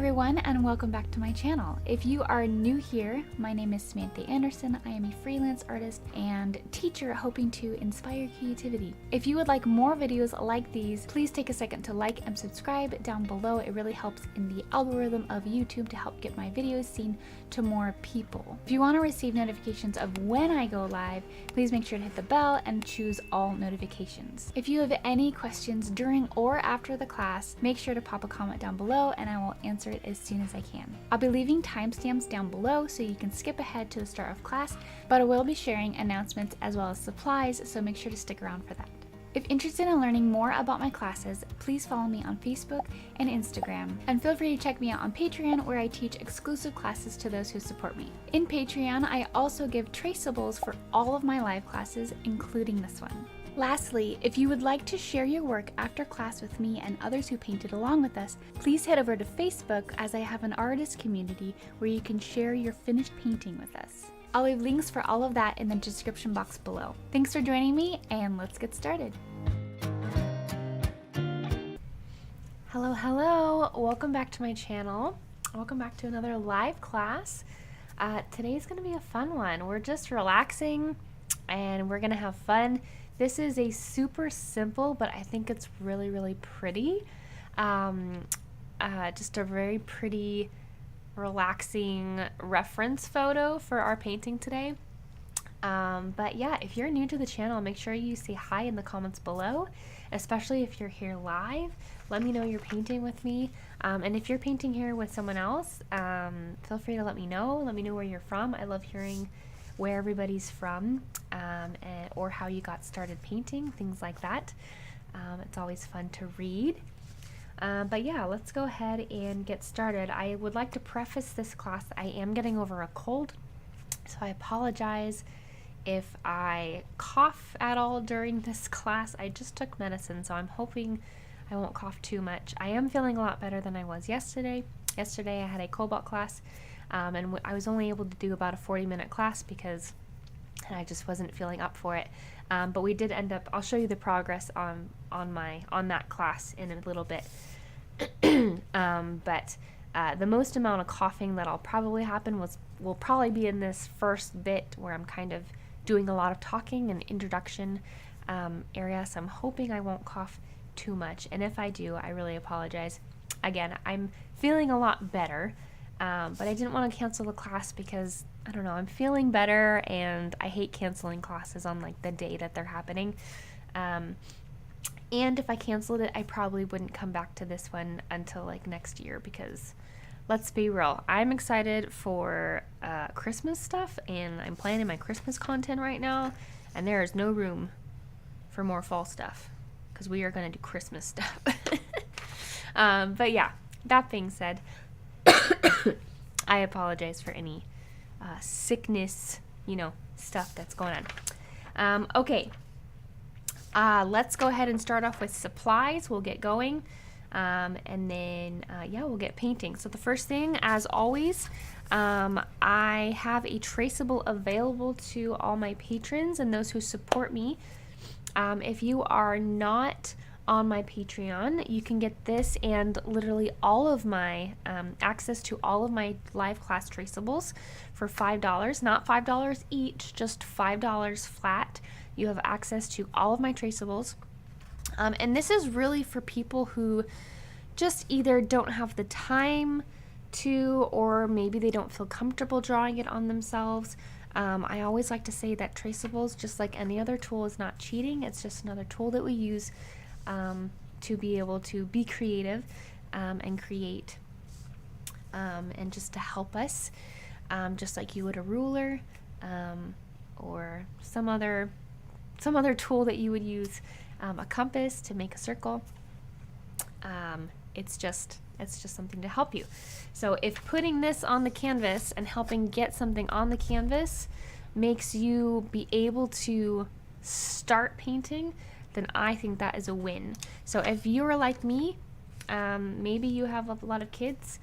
everyone, and welcome back to my channel. If you are new here, my name is Samantha Anderson. I am a freelance artist and teacher hoping to inspire creativity. If you would like more videos like these, please take a second to like and subscribe down below. It really helps in the algorithm of YouTube to help get my videos seen to more people. If you want to receive notifications of when I go live, please make sure to hit the bell and choose all notifications. If you have any questions during or after the class, make sure to pop a comment down below and I will answer it as soon as I can. I'll be leaving timestamps down below so you can skip ahead to the start of class, but I will be sharing announcements as well as supplies, so make sure to stick around for that. If interested in learning more about my classes, please follow me on Facebook and Instagram, and feel free to check me out on Patreon, where I teach exclusive classes to those who support me. In Patreon, I also give traceables for all of my live classes, including this one. Lastly, if you would like to share your work after class with me and others who painted along with us, please head over to Facebook, as I have an artist community where you can share your finished painting with us. I'll leave links for all of that in the description box below. Thanks for joining me, and let's get started. Hello, welcome back to my channel. Welcome back to another live class. Today's gonna be a fun one. We're just relaxing and we're gonna have fun. This is a super simple, but I think it's really pretty. Just a very pretty, relaxing reference photo for our painting today. But yeah, if you're new to the channel, make sure you say hi in the comments below, especially if you're here live. Let me know you're painting with me. And if you're painting here with someone else, feel free to let me know. Let me know where you're from. I love hearing where everybody's from, or how you got started painting, things like that. It's always fun to read. But yeah, let's go ahead and get started. I would like to preface this class, I am getting over a cold, so I apologize if I cough at all during this class. I just took medicine, so I'm hoping I won't cough too much. I am feeling a lot better than I was yesterday. Yesterday I had a cobalt class, and I was only able to do about a 40-minute class because I just wasn't feeling up for it. But we did end up, I'll show you the progress on that class in a little bit. But the most amount of coughing that'll probably happen will probably be in this first bit where I'm kind of doing a lot of talking and introduction area, so I'm hoping I won't cough too much, and if I do, I really apologize. Again, I'm feeling a lot better, but I didn't want to cancel the class because, I don't know, I'm feeling better and I hate canceling classes on like the day that they're happening. And if I canceled it, I probably wouldn't come back to this one until like next year, because let's be real, I'm excited for Christmas stuff, and I'm planning my Christmas content right now, and there is no room for more fall stuff because we are going to do Christmas stuff. But yeah, that being said, I apologize for any sickness, stuff that's going on. Okay. Let's go ahead and start off with supplies. We'll get going, and then yeah, we'll get painting. So the first thing, as always, I have a traceable available to all my patrons and those who support me. If you are not on my Patreon, you can get this and literally all of my access to all of my live class traceables for $5. Not $5 each, just $5 flat. You have access to all of my traceables. And this is really for people who just either don't have the time to, or maybe they don't feel comfortable drawing it on themselves. I always like to say that traceables, just like any other tool, is not cheating. It's just another tool that we use to be able to be creative and create, and just to help us, just like you would a ruler, or some other tool that you would use, a compass to make a circle. It's just something to help you. So if putting this on the canvas and helping get something on the canvas makes you be able to start painting, then I think that is a win. So if you're like me, maybe you have a lot of kids,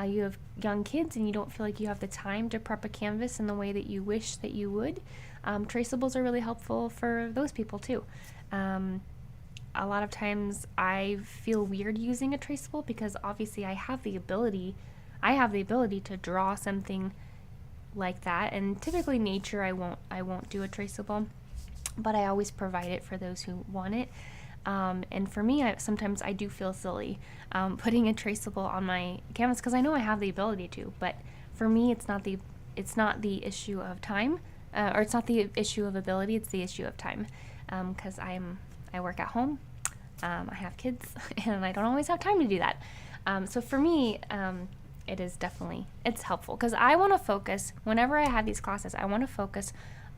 you have young kids, and you don't feel like you have the time to prep a canvas in the way that you wish that you would, traceables are really helpful for those people too. a lot of times I feel weird using a traceable because obviously I have the ability to draw something like that, and typically nature I won't do a traceable, but I always provide it for those who want it. And for me, sometimes I do feel silly putting a traceable on my canvas because I know I have the ability to, but for me it's not the issue of time, or it's not the issue of ability, it's the issue of time, because I work at home, I have kids, and I don't always have time to do that. So for me, it is definitely, it's helpful because I want to focus, whenever I have these classes, I want to focus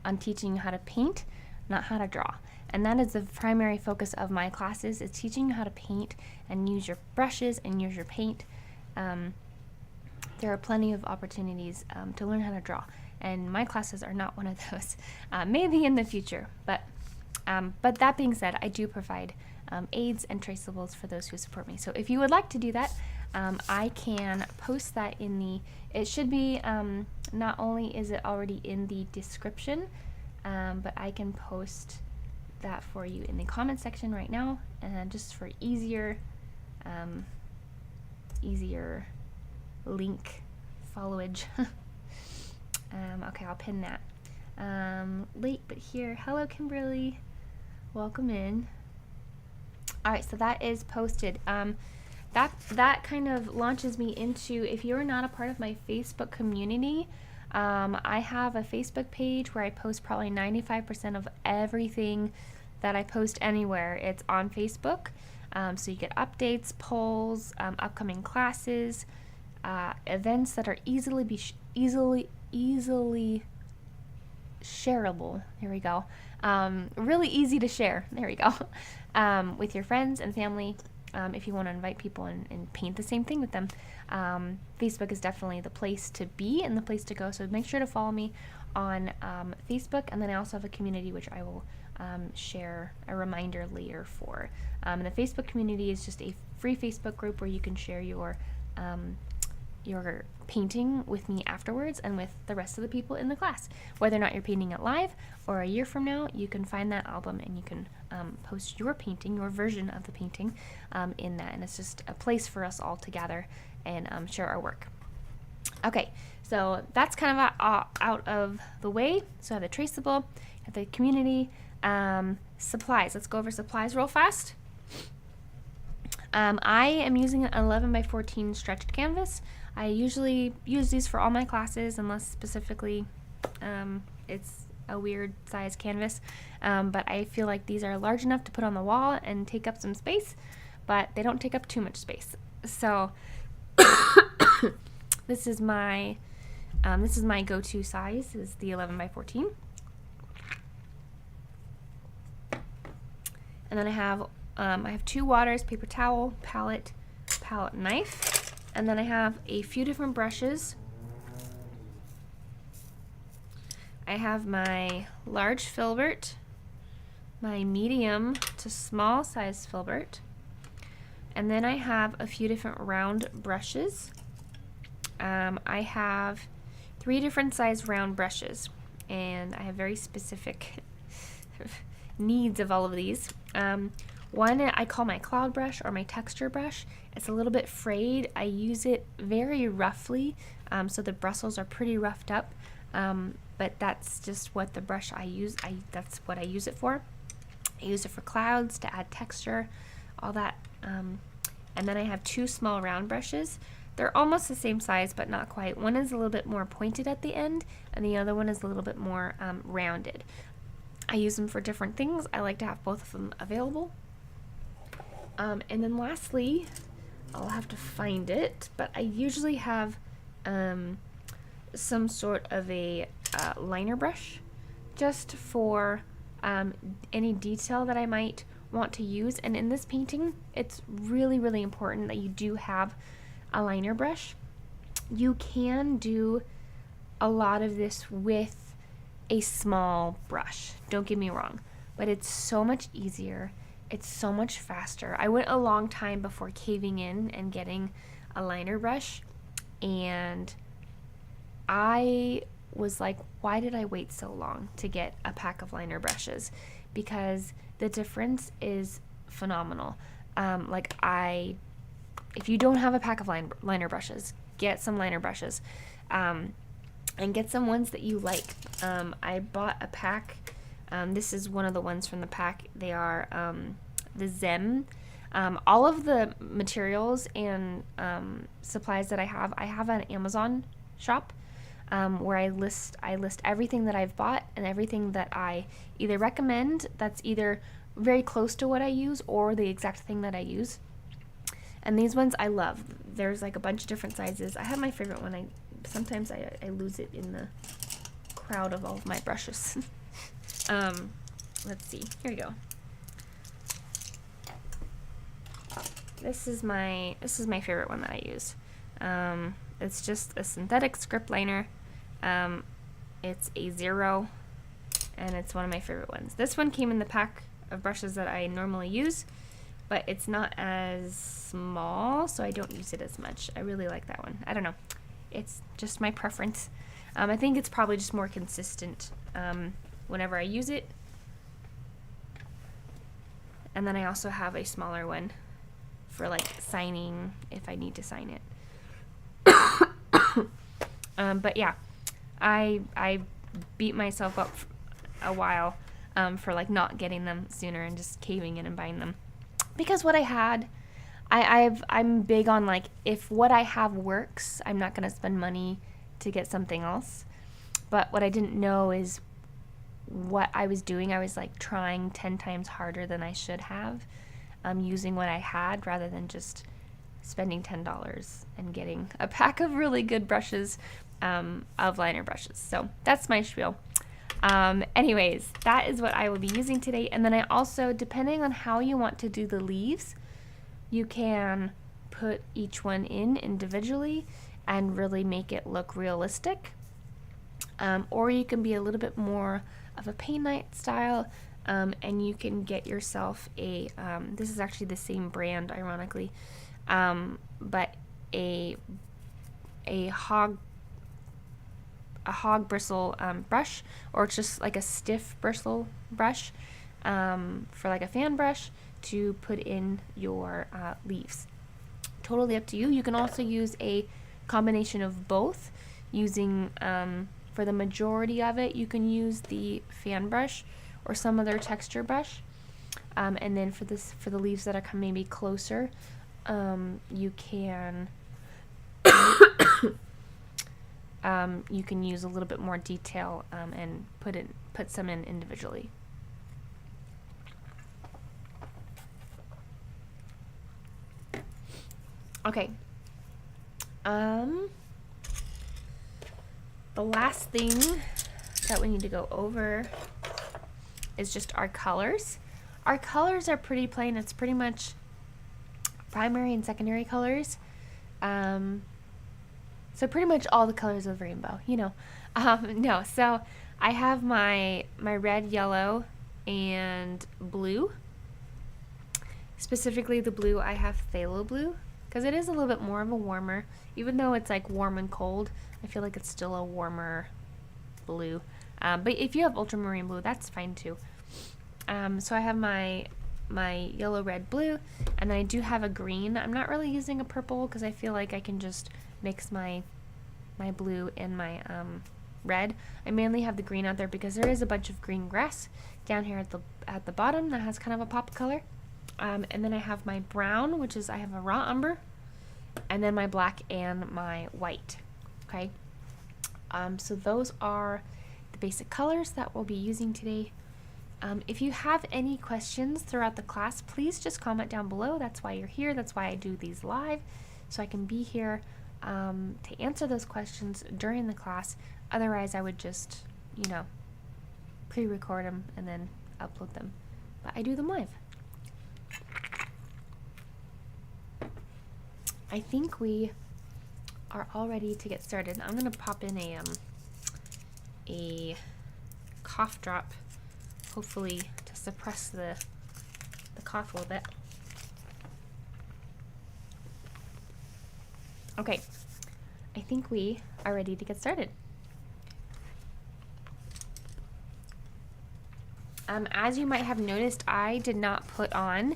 on teaching you how to paint, not how to draw. And that is the primary focus of my classes, is teaching you how to paint and use your brushes and use your paint. There are plenty of opportunities to learn how to draw, and my classes are not one of those. Maybe in the future, but that being said, I do provide aids and traceables for those who support me. So if you would like to do that, I can post that in the, it should be, not only is it already in the description, but I can post that for you in the comment section right now, and just for easier link foliage. Okay, I'll pin that. Late but here. Hello, Kimberly. Welcome in. Alright, so that is posted. That kind of launches me into, if you're not a part of my Facebook community, I have a Facebook page where I post probably 95% of everything that I post anywhere. It's on Facebook. So you get updates, polls, upcoming classes, events that are easily shareable. There we go. Really easy to share. There we go. With your friends and family. If you want to invite people and paint the same thing with them. Facebook is definitely the place to be and the place to go. So make sure to follow me on Facebook. And then I also have a community which I will share a reminder later for. And the Facebook community is just a free Facebook group where you can share your painting with me afterwards and with the rest of the people in the class. Whether or not you're painting it live or a year from now, you can find that album and you can post your painting, your version of the painting in that. And it's just a place for us all to gather and share our work. Okay, so that's kind of out of the way. So I have the traceable, I have the community, supplies. Let's go over supplies real fast. I am using an 11 by 14 stretched canvas. I usually use these for all my classes unless specifically it's a weird size canvas, but I feel like these are large enough to put on the wall and take up some space, but they don't take up too much space. So this is my go-to size, is the 11 by 14. And then I have 2 waters, paper towel, palette, knife, and then I have a few different brushes. I have my large filbert, my medium to small size filbert, and then I have a few different round brushes. I have 3 different size round brushes, and I have very specific needs of all of these. One I call my cloud brush or my texture brush. It's a little bit frayed. I use it very roughly, so the bristles are pretty roughed up, but that's just what the brush I use. That's what I use it for. I use it for clouds, to add texture, all that. And then I have 2 small round brushes. They're almost the same size, but not quite. One is a little bit more pointed at the end, and the other one is a little bit more rounded. I use them for different things. I like to have both of them available. And then lastly, I'll have to find it, but I usually have some sort of a liner brush just for any detail that I might want to use. And in this painting, it's really, really important that you do have a liner brush. You can do a lot of this with a small brush, don't get me wrong, but it's so much easier, it's so much faster. I went a long time before caving in and getting a liner brush, and I was like, why did I wait so long to get a pack of liner brushes? Because the difference is phenomenal. If you don't have a pack of liner brushes, get some liner brushes, and get some ones that you like. I bought a pack. This is one of the ones from the pack. They are the Zem. All of the materials and supplies that I have an Amazon shop where I list everything that I've bought and everything that I either recommend that's either very close to what I use or the exact thing that I use. And these ones I love. There's like a bunch of different sizes. I have my favorite one. Sometimes I lose it in the crowd of all of my brushes. Let's see. Here we go. This is my favorite one that I use. It's just a synthetic script liner. It's a 0, and it's one of my favorite ones. This one came in the pack of brushes that I normally use, but it's not as small, so I don't use it as much. I really like that one. I don't know. It's just my preference. I think it's probably just more consistent whenever I use it. And then I also have a smaller one for like signing if I need to sign it. But yeah, I beat myself up a while for like not getting them sooner and just caving in and buying them, because what I had, I'm big on like, if what I have works, I'm not gonna spend money to get something else. But what I didn't know is what I was doing. I was like trying 10 times harder than I should have, using what I had rather than just spending $10 and getting a pack of really good brushes, of liner brushes. So that's my spiel. Anyways, that is what I will be using today. And then I also, depending on how you want to do the leaves, you can put each one in individually and really make it look realistic. Or you can be a little bit more of a paint night style, and you can get yourself a, this is actually the same brand, ironically, but a hog bristle brush, or it's just like a stiff bristle brush, for like a fan brush to put in your leaves. Totally up to you. You can also use a combination of both. Using for the majority of it, you can use the fan brush or some other texture brush, and then for the leaves that are maybe closer, you can you can use a little bit more detail, and put some in individually. Okay. The last thing that we need to go over is just our colors. Our colors are pretty plain. It's pretty much primary and secondary colors. So pretty much all the colors of the rainbow, you know. No, so I have my red, yellow, and blue. Specifically the blue, I have Phthalo Blue, because it is a little bit more of a warmer. Even though it's like warm and cold, I feel like it's still a warmer blue. But if you have ultramarine blue, that's fine too. So I have my yellow, red, blue, and I do have a green. I'm not really using a purple because I feel like I can just mix my blue and my red. I mainly have the green out there because there is a bunch of green grass down here at the bottom that has kind of a pop color. And then I have my brown, which is, I have a raw umber, and then my black and my white. Okay. So those are the basic colors that we'll be using today. If you have any questions throughout the class, please just comment down below. That's why you're here. That's why I do these live, so I can be here to answer those questions during the class. Otherwise, I would just, you know, pre-record them and then upload them. But I do them live. I think we are all ready to get started. I'm gonna pop in a cough drop, hopefully to suppress the cough a little bit. Okay, I think we are ready to get started. As you might have noticed, I did not put on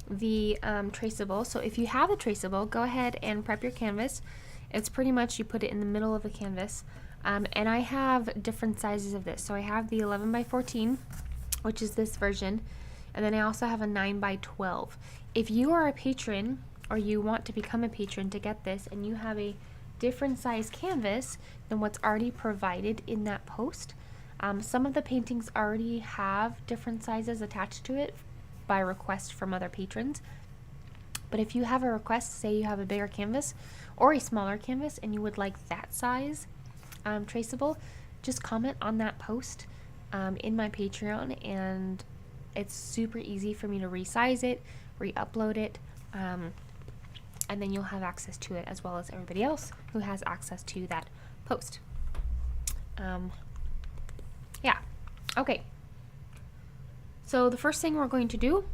the traceable. So if you have a traceable, go ahead and prep your canvas. It's pretty much you put it in the middle of the canvas. And I have different sizes of this. So I have the 11 by 14, which is this version. And then I also have a 9 by 12. If you are a patron or you want to become a patron to get this and you have a different size canvas than what's already provided in that post, some of the paintings already have different sizes attached to it by request from other patrons. But if you have a request, say you have a bigger canvas or a smaller canvas and you would like that size traceable, just comment on that post in my Patreon, and it's super easy for me to resize it, re-upload it, and then you'll have access to it as well as everybody else who has access to that post. Yeah, okay. So the first thing we're going to do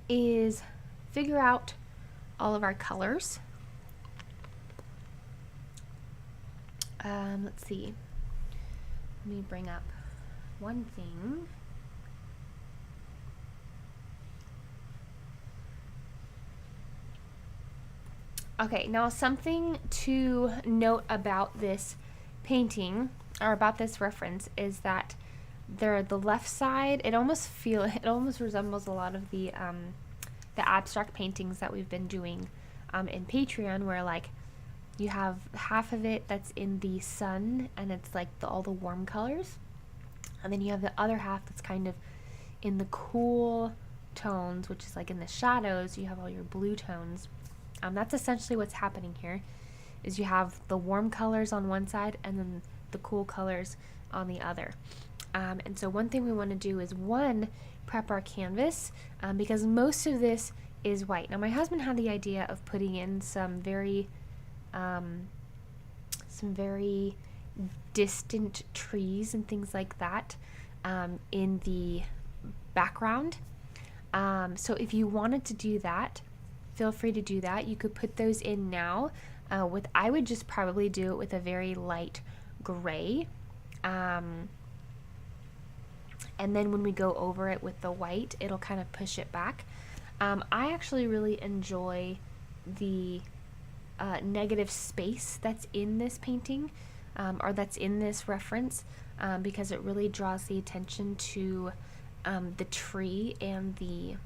is figure out all of our colors. Let's see. Let me bring up one thing. Okay, now something to note about this painting, or about this reference, is that the left side, it almost resembles a lot of the abstract paintings that we've been doing in Patreon, where like you have half of it that's in the sun and it's like all the warm colors, and then you have the other half that's kind of in the cool tones, which is like in the shadows. You have all your blue tones. That's essentially what's happening here, is you have the warm colors on one side and then the cool colors on the other. And so one thing we want to do is, one, prep our canvas, because most of this is white. Now my husband had the idea of putting in some very distant trees and things like that in the background. So if you wanted to do that, feel free to do that. You could put those in now. I would just probably do it with a very light gray. And then when we go over it with the white, it'll kind of push it back. I actually really enjoy the negative space that's in this painting, or that's in this reference, because it really draws the attention to the tree and the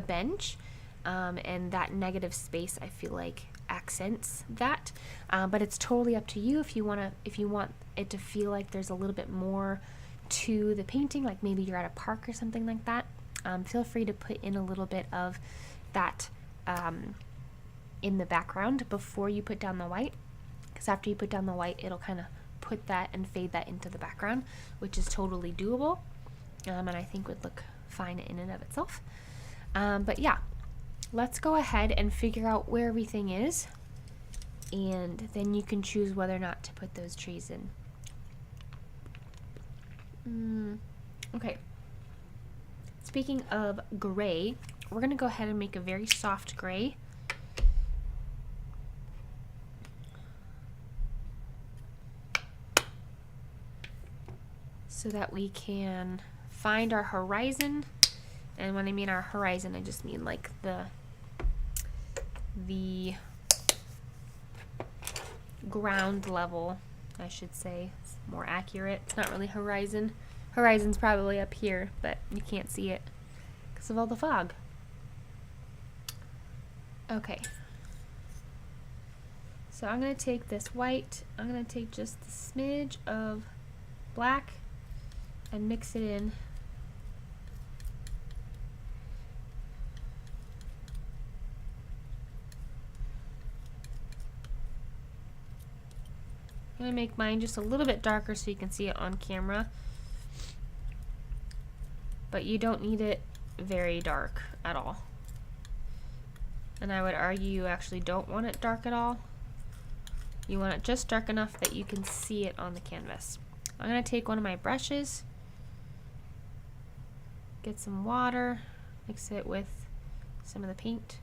bench, and that negative space, I feel like, accents that. But it's totally up to you if you want it to feel like there's a little bit more to the painting, like maybe you're at a park or something like that. Feel free to put in a little bit of that in the background before you put down the white, because after you put down the white, it'll kind of put that and fade that into the background, which is totally doable, and I think would look fine in and of itself. But yeah, let's go ahead and figure out where everything is, and then you can choose whether or not to put those trees in. Okay. Speaking of gray, we're going to go ahead and make a very soft gray. So that we can find our horizon. And when I mean our horizon, I just mean like the ground level, I should say. It's more accurate. It's not really horizon. Horizon's probably up here, but you can't see it because of all the fog. Okay. So I'm going to take this white, I'm going to take just a smidge of black and mix it in. I'm going to make mine just a little bit darker so you can see it on camera. But you don't need it very dark at all. And I would argue you actually don't want it dark at all. You want it just dark enough that you can see it on the canvas. I'm going to take one of my brushes, get some water, mix it with some of the paint.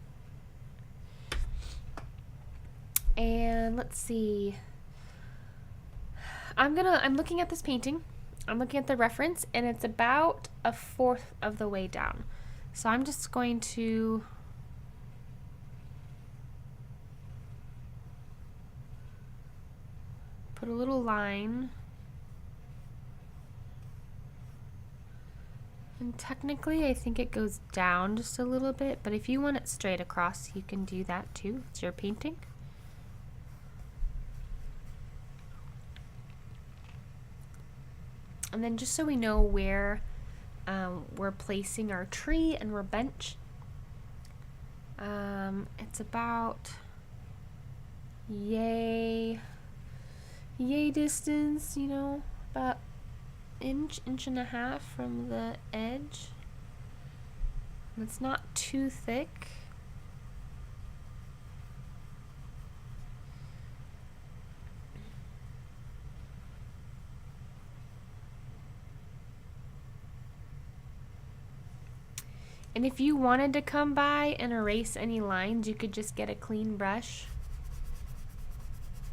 And let's see. I'm looking at this painting, I'm looking at the reference and it's about 1/4 of the way down. So I'm just going to put a little line. And technically I think it goes down just a little bit, but if you want it straight across, you can do that too. It's your painting. And then just so we know where we're placing our tree and our bench, it's about yay distance, you know, about inch and a half from the edge. And it's not too thick. And if you wanted to come by and erase any lines, you could just get a clean brush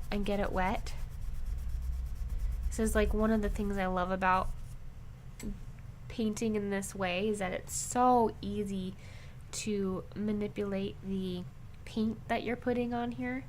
and get it wet. This is like one of the things I love about painting in this way, is that it's so easy to manipulate the paint that you're putting on here.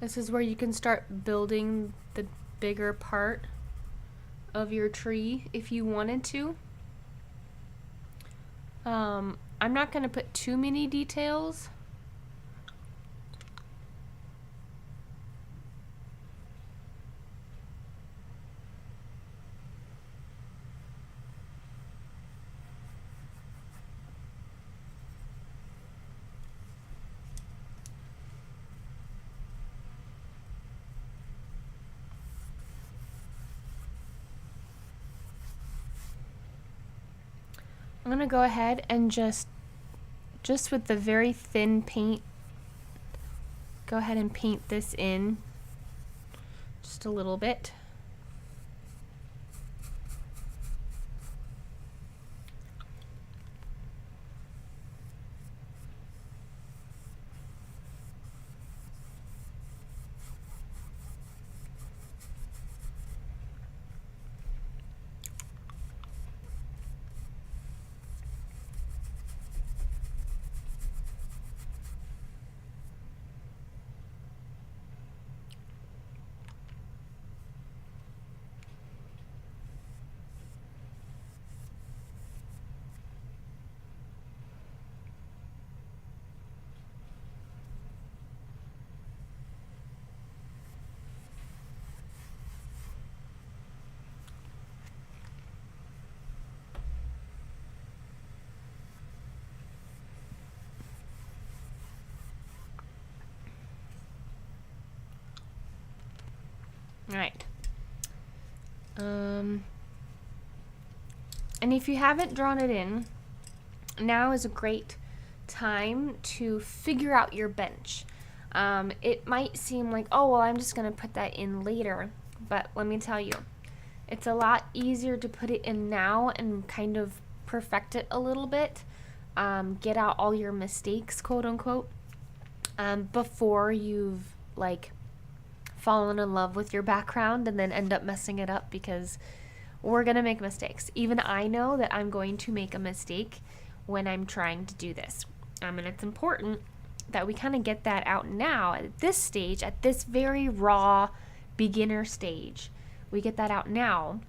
This is where you can start building the bigger part of your tree if you wanted to. I'm not going to put too many details. I'm going to go ahead and just with the very thin paint, go ahead and paint this in just a little bit. All right. And if you haven't drawn it in, now is a great time to figure out your bench. It might seem like, oh, well, I'm just going to put that in later. But let me tell you, it's a lot easier to put it in now and kind of perfect it a little bit. Get out all your mistakes, quote unquote, before you've like fallen in love with your background and then end up messing it up, because we're going to make mistakes. Even I know that I'm going to make a mistake when I'm trying to do this. And it's important that we kind of get that out now at this stage, at this very raw beginner stage. We get that out now.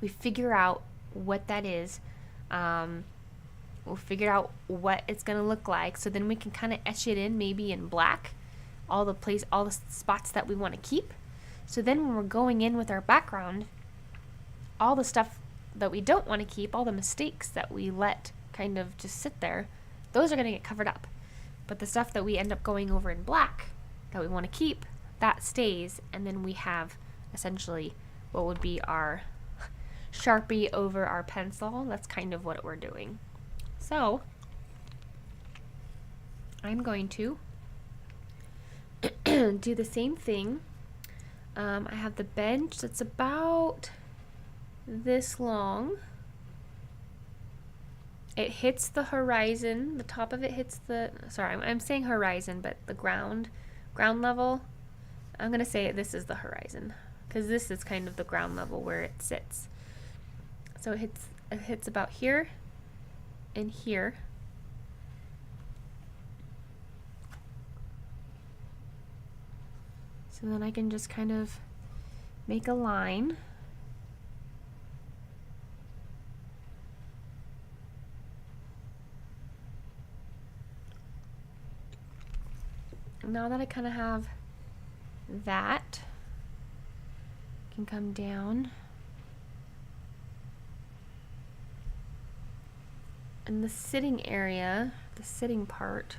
We figure out what that is. We'll figure out what it's going to look like. So then we can kind of etch it in, maybe in black, all the spots that we want to keep. So then when we're going in with our background, all the stuff that we don't want to keep, all the mistakes that we let kind of just sit there, those are going to get covered up. But the stuff that we end up going over in black that we want to keep, that stays, and then we have essentially what would be our Sharpie over our pencil. That's kind of what we're doing. So I'm going to do the same thing. I have the bench that's about this long. It hits the horizon. The top of it hits the, sorry, I'm saying horizon, but the ground level. I'm gonna say this is the horizon because this is kind of the ground level where it sits. So it hits about here and here. So then I can just kind of make a line. Now that I kind of have that, I can come down. And the sitting area, the sitting part,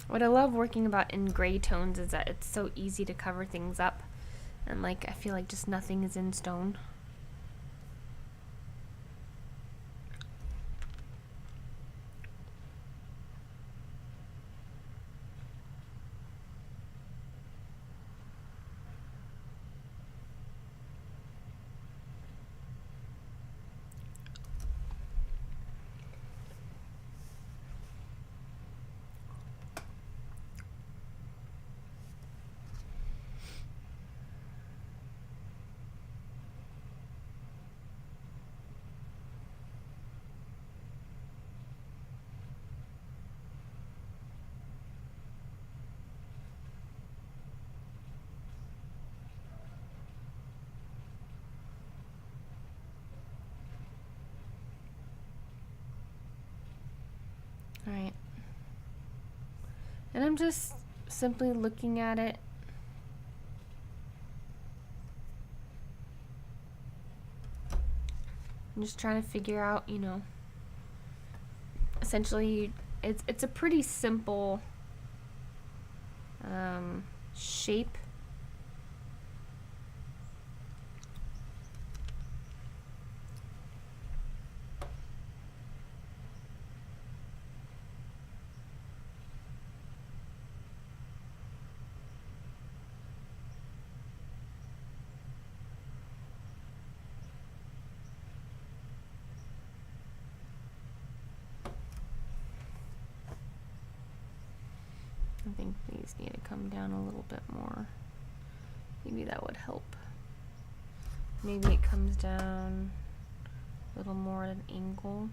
what I love working about in gray tones is that it's so easy to cover things up, and like I feel like just nothing is in stone. All right. And I'm just simply looking at it. I'm just trying to figure out, you know, essentially it's a pretty simple shape. I think these need to come down a little bit more. Maybe that would help. Maybe it comes down a little more at an angle.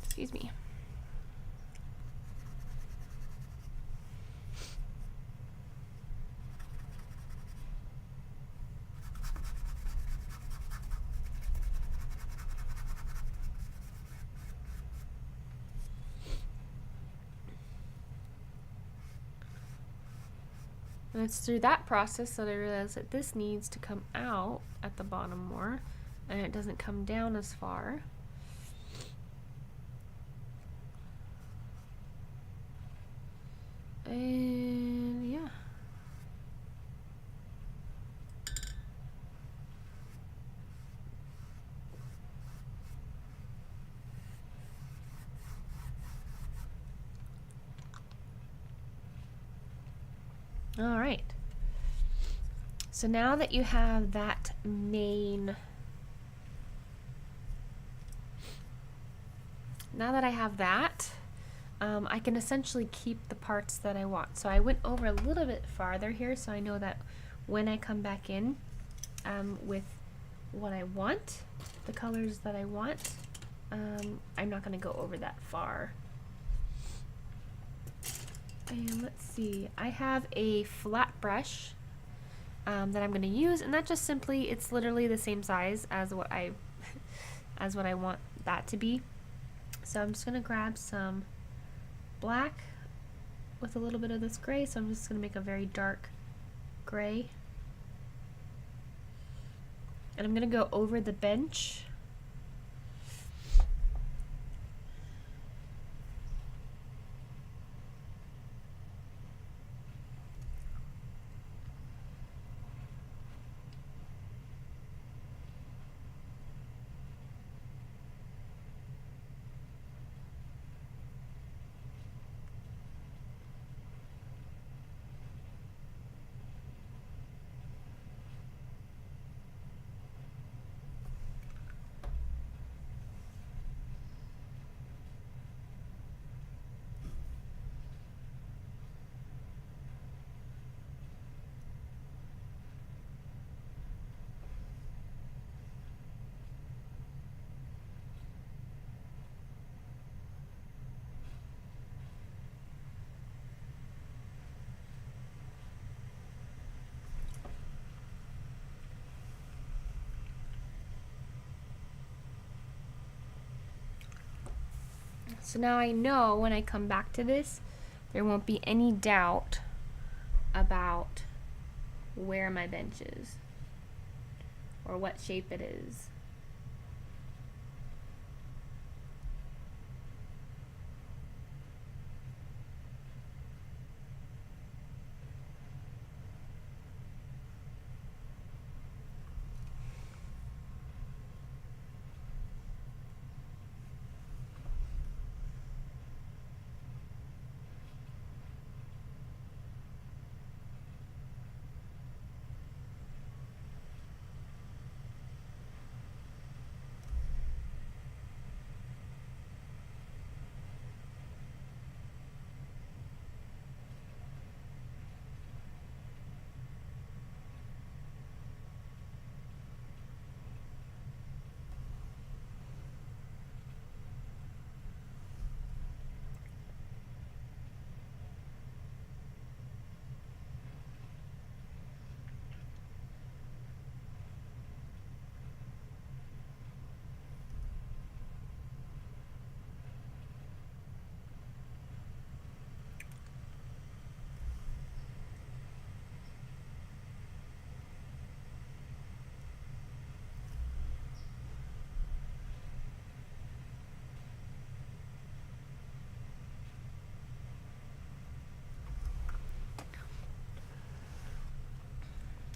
Excuse me. And it's through that process that I realized that this needs to come out at the bottom more, and it doesn't come down as far. And yeah. All right. So now that you have that main, now that I have that, I can essentially keep the parts that I want. So I went over a little bit farther here, so I know that when I come back in with what I want, the colors that I want, I'm not going to go over that far. And let's see, I have a flat brush that I'm going to use, and that just simply, it's literally the same size as what I want that to be. So I'm just going to grab some black with a little bit of this gray, so I'm just going to make a very dark gray. And I'm going to go over the bench. So now I know when I come back to this, there won't be any doubt about where my bench is or what shape it is.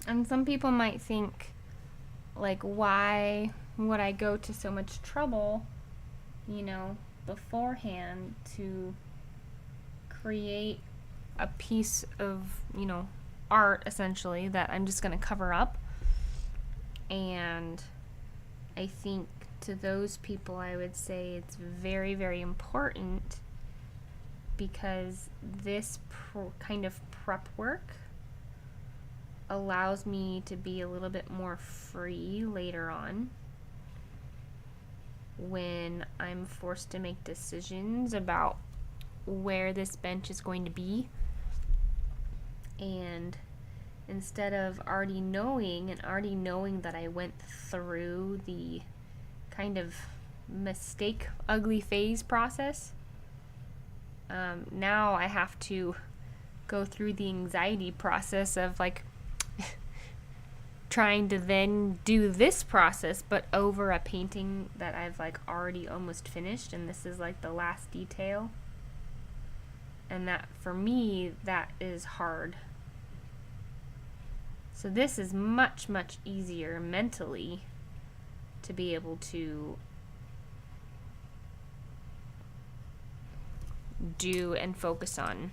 And some people might think, like, why would I go to so much trouble, you know, beforehand to create a piece of, you know, art essentially that I'm just going to cover up. And I think to those people I would say it's very, very important, because this kind of prep work allows me to be a little bit more free later on when I'm forced to make decisions about where this bench is going to be. And instead of already knowing that I went through the kind of mistake ugly phase process, now I have to go through the anxiety process of like trying to then do this process but over a painting that I've like already almost finished, and this is like the last detail. And that, for me, that is hard. So this is much, much easier mentally to be able to do and focus on.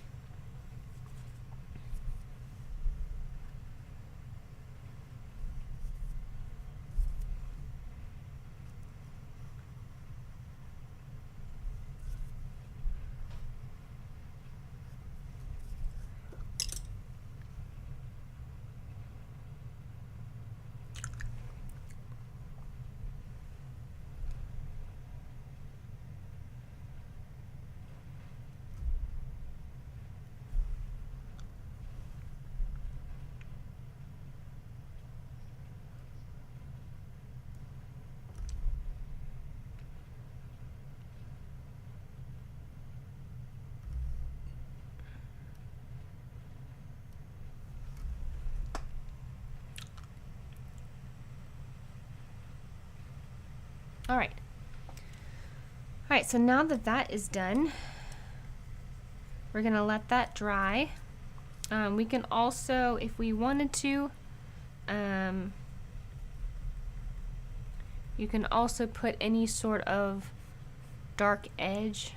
Alright. Alright, so now that that is done, we're going to let that dry. We can also, if we wanted to, you can also put any sort of dark edge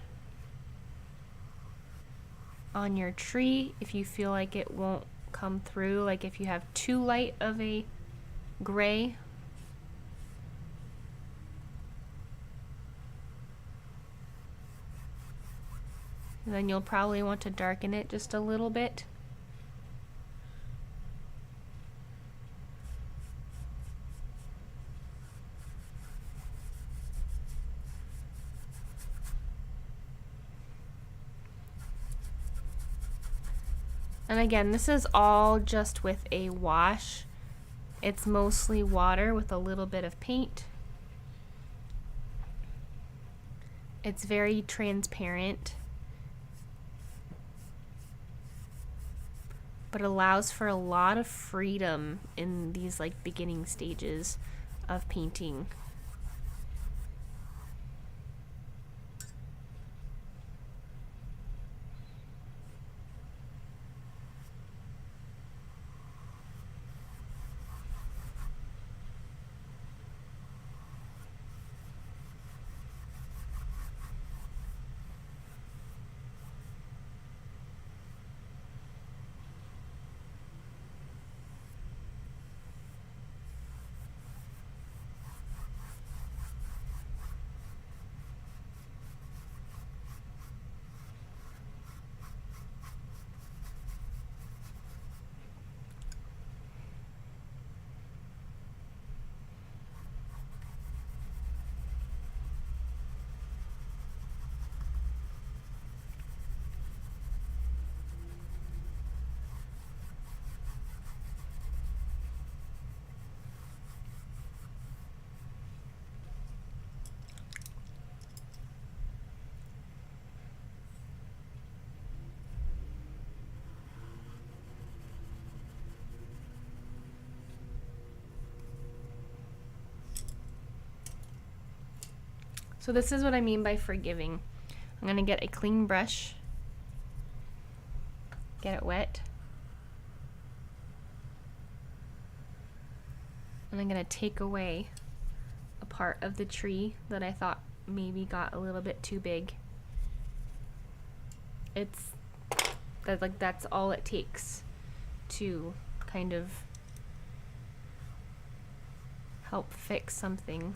on your tree if you feel like it won't come through, like if you have too light of a gray. Then you'll probably want to darken it just a little bit. And again, this is all just with a wash. It's mostly water with a little bit of paint. It's very transparent, but allows for a lot of freedom in these like beginning stages of painting. So this is what I mean by forgiving. I'm going to get a clean brush, get it wet, and I'm going to take away a part of the tree that I thought maybe got a little bit too big. That's all it takes to kind of help fix something.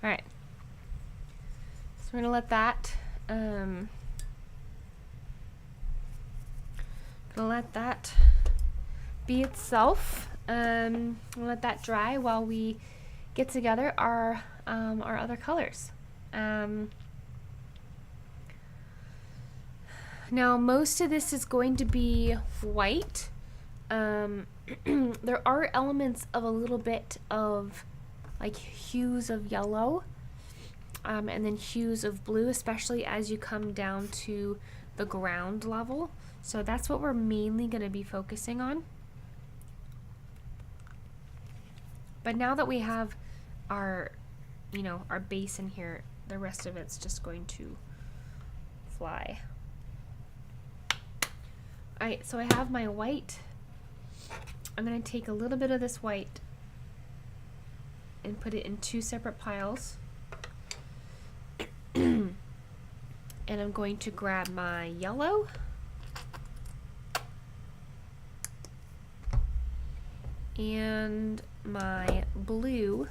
Alright, so we're going to let that, be itself. We'll let that dry while we get together our other colors. Now most of this is going to be white. There are elements of a little bit of like hues of yellow, and then hues of blue, especially as you come down to the ground level. So that's what we're mainly going to be focusing on. But now that we have our, our base in here, the rest of it's just going to fly. Alright, so I have my white. I'm going to take a little bit of this white and put it in two separate piles. And I'm going to grab my yellow and my blue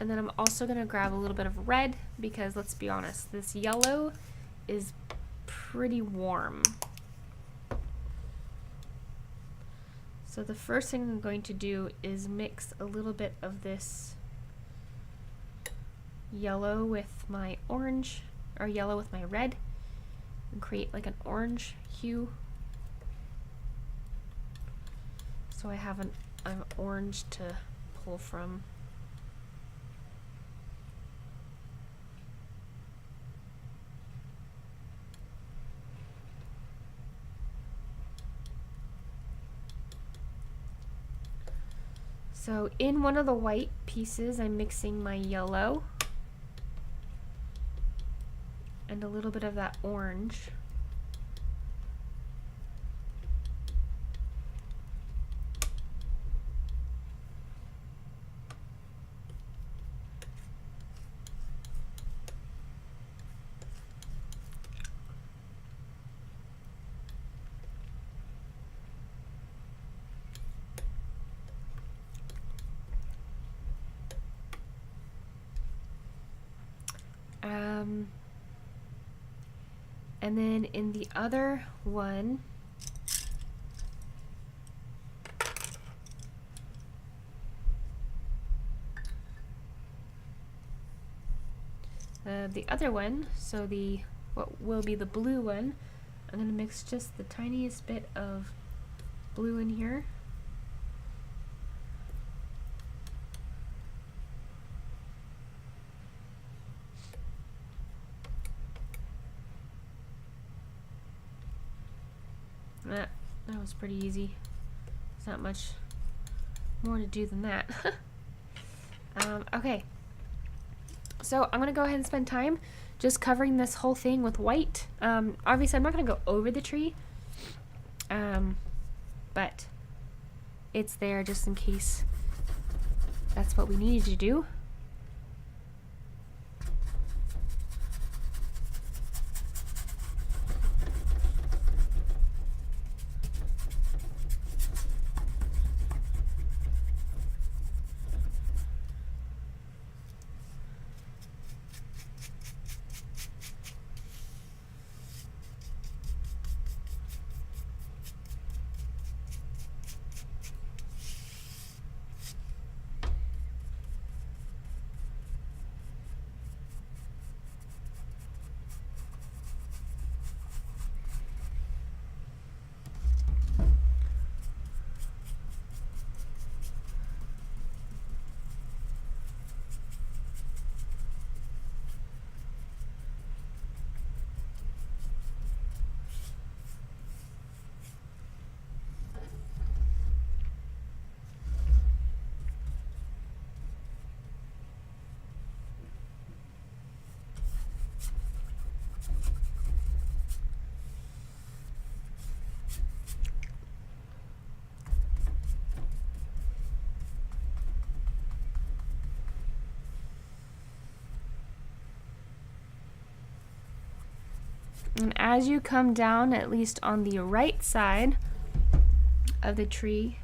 and then I'm also going to grab a little bit of red because let's be honest, this yellow is pretty warm. So the first thing I'm going to do is mix a little bit of this yellow with my orange, or yellow with my red, and create like an orange hue. So I have an orange to pull from. So in one of the white pieces, I'm mixing my yellow and a little bit of that orange. And then in the other one, so what will be the blue one, I'm going to mix just the tiniest bit of blue in here. That was pretty easy. There's not much more to do than that. Okay, so I'm gonna go ahead and spend time just covering this whole thing with white. Obviously I'm not gonna go over the tree, but it's there just in case that's what we needed to do. And as you come down, at least on the right side of the tree,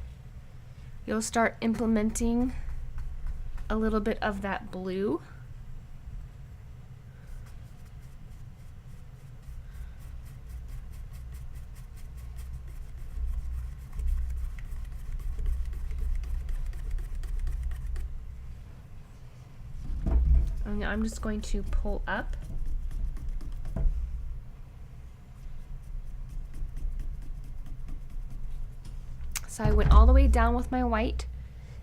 you'll start implementing a little bit of that blue. And I'm just going to pull up. So I went all the way down with my white,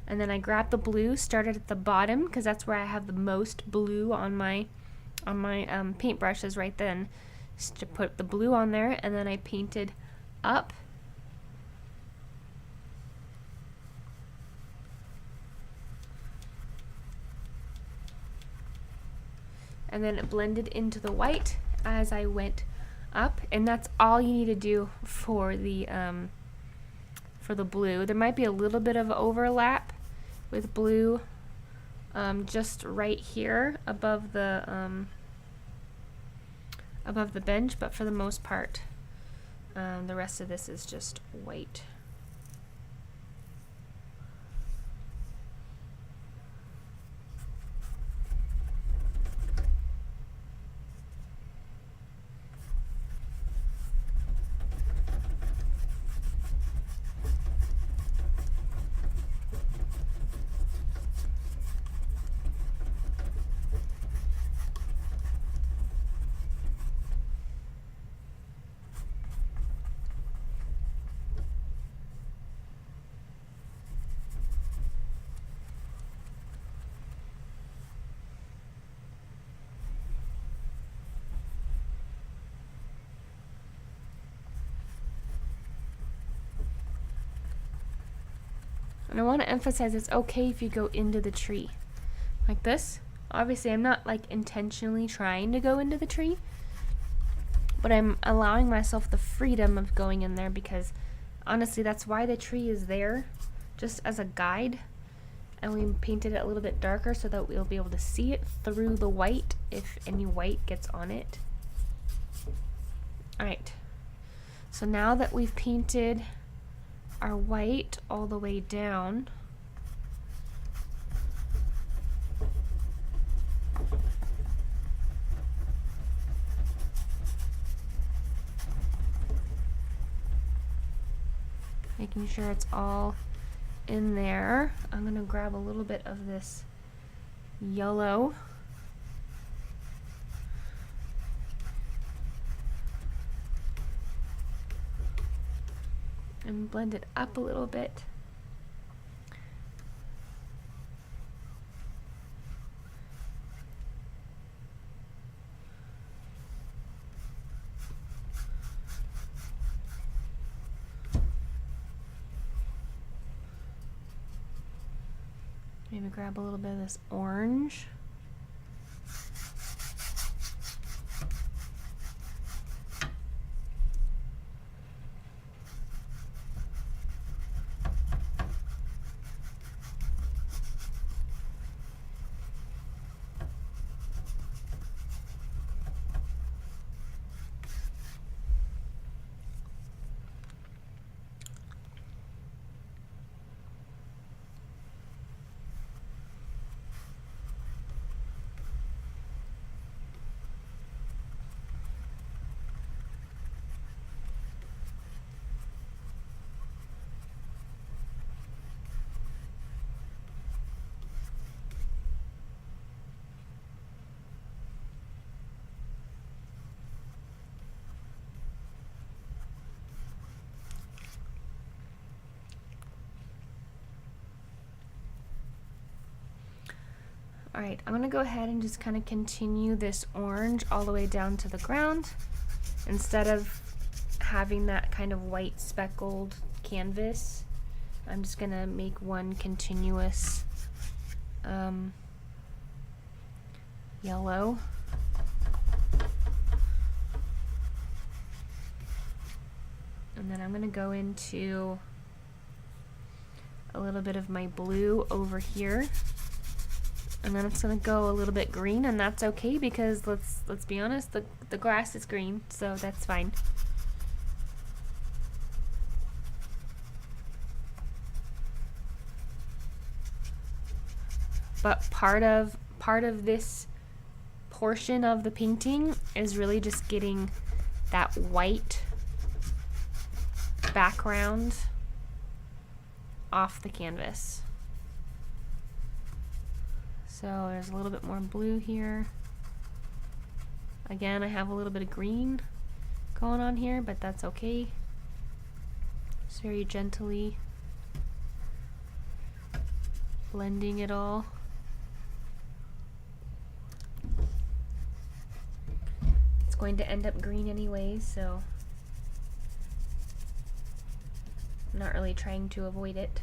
and then I grabbed the blue, started at the bottom because that's where I have the most blue on my paintbrushes right then. Just to put the blue on there, and then I painted up. And then it blended into the white as I went up, and that's all you need to do for the blue. There might be a little bit of overlap with blue just right here above the bench, but for the most part the rest of this is just white. And I want to emphasize it's okay if you go into the tree. Like this. Obviously, I'm not like intentionally trying to go into the tree, but I'm allowing myself the freedom of going in there because honestly, that's why the tree is there, just as a guide. And we painted it a little bit darker so that we'll be able to see it through the white if any white gets on it. Alright, so now that we've painted our white all the way down, making sure it's all in there, I'm going to grab a little bit of this yellow and blend it up a little bit. Maybe grab a little bit of this orange. Alright, I'm going to go ahead and just kind of continue this orange all the way down to the ground. Instead of having that kind of white speckled canvas, I'm just going to make one continuous yellow. And then I'm going to go into a little bit of my blue over here. And then it's gonna go a little bit green, and that's okay because let's be honest, the grass is green, so that's fine. But part of this portion of the painting is really just getting that white background off the canvas. So there's a little bit more blue here. Again, I have a little bit of green going on here, but that's okay. Just very gently blending it all. It's going to end up green anyway, so I'm not really trying to avoid it.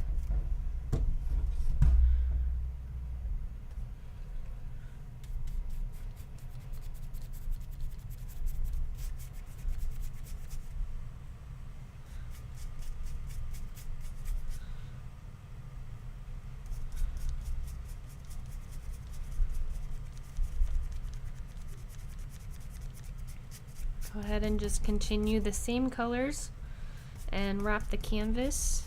Go ahead and just continue the same colors and wrap the canvas.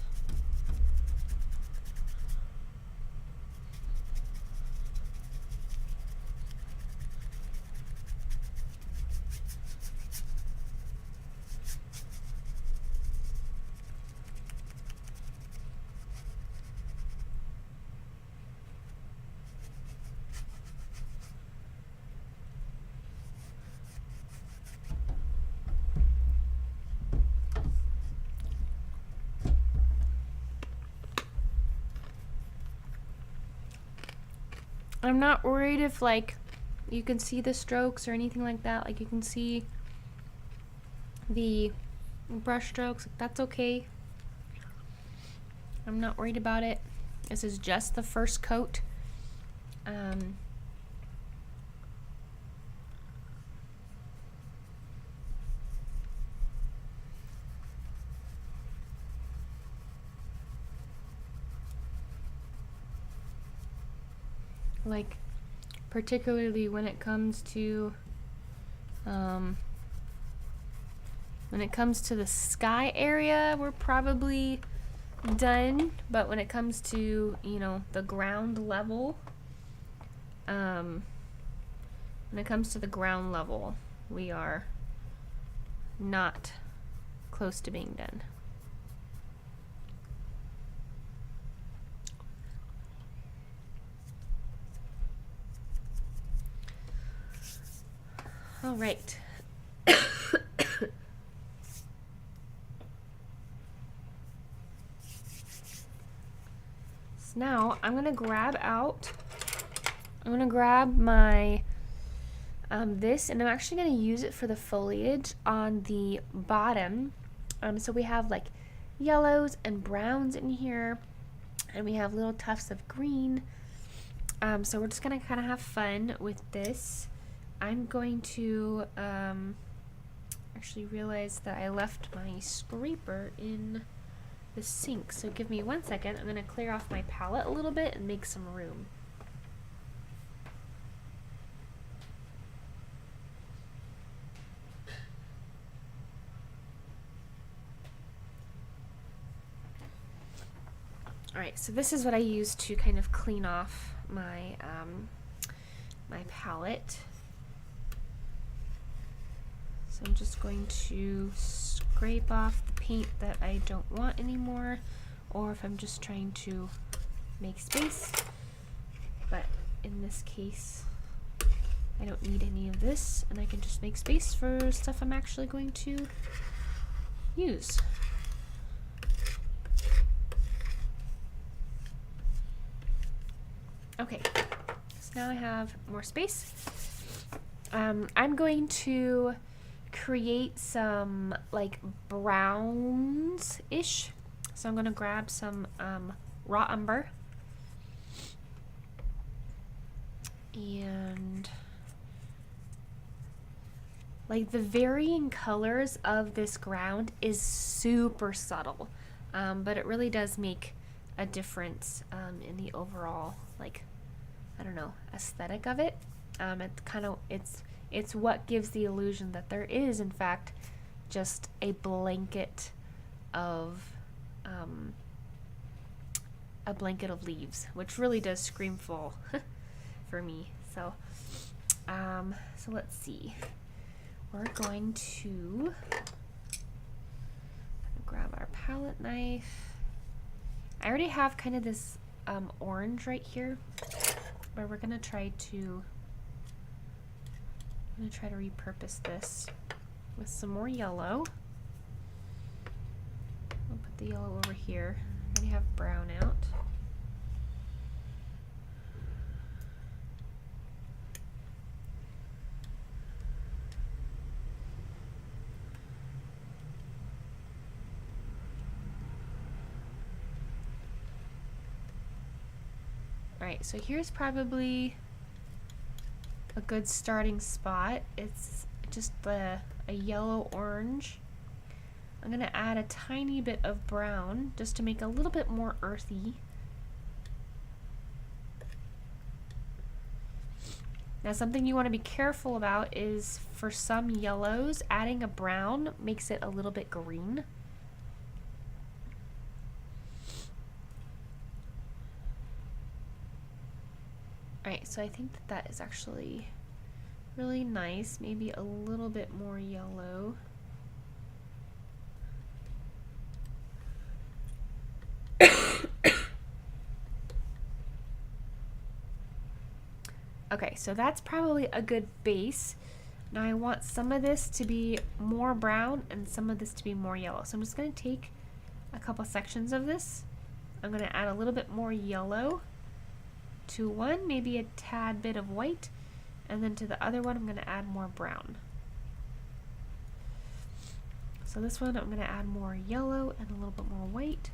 I'm not worried if like you can see the strokes or anything like that. Like you can see the brush strokes. That's okay. I'm not worried about it. This is just the first coat. Like, particularly when it comes to the sky area, we're probably done. But when it comes to, you know, the ground level, we are not close to being done. All right. So now I'm gonna grab my this, and I'm actually gonna use it for the foliage on the bottom. So we have like yellows and browns in here, and we have little tufts of green. So we're just gonna kind of have fun with this. I'm going to actually realize that I left my scraper in the sink, so give me 1 second. I'm going to clear off my palette a little bit and make some room. Alright, so this is what I use to kind of clean off my my palette. So I'm just going to scrape off the paint that I don't want anymore, or if I'm just trying to make space. But in this case, I don't need any of this, and I can just make space for stuff I'm actually going to use. Okay, so now I have more space. I'm going to create some like browns-ish. So I'm going to grab some raw umber. And like the varying colors of this ground is super subtle. But it really does make a difference in the overall, like, I don't know, aesthetic of it. It's what gives the illusion that there is, in fact, just a blanket of leaves, which really does scream fall for me. So let's see. We're going to grab our palette knife. I already have kind of this orange right here, but we're gonna try to repurpose this with some more yellow. I'll put the yellow over here. I already have brown out. Alright, so here's probably a good starting spot. It's just a yellow-orange. I'm going to add a tiny bit of brown just to make it a little bit more earthy. Now, something you want to be careful about is for some yellows, adding a brown makes it a little bit green. Alright, so I think that is actually really nice. Maybe a little bit more yellow. Okay, so that's probably a good base. Now I want some of this to be more brown and some of this to be more yellow. So I'm just going to take a couple sections of this. I'm going to add a little bit more yellow to one, maybe a tad bit of white, and then to the other one I'm going to add more brown. So this one I'm going to add more yellow and a little bit more white.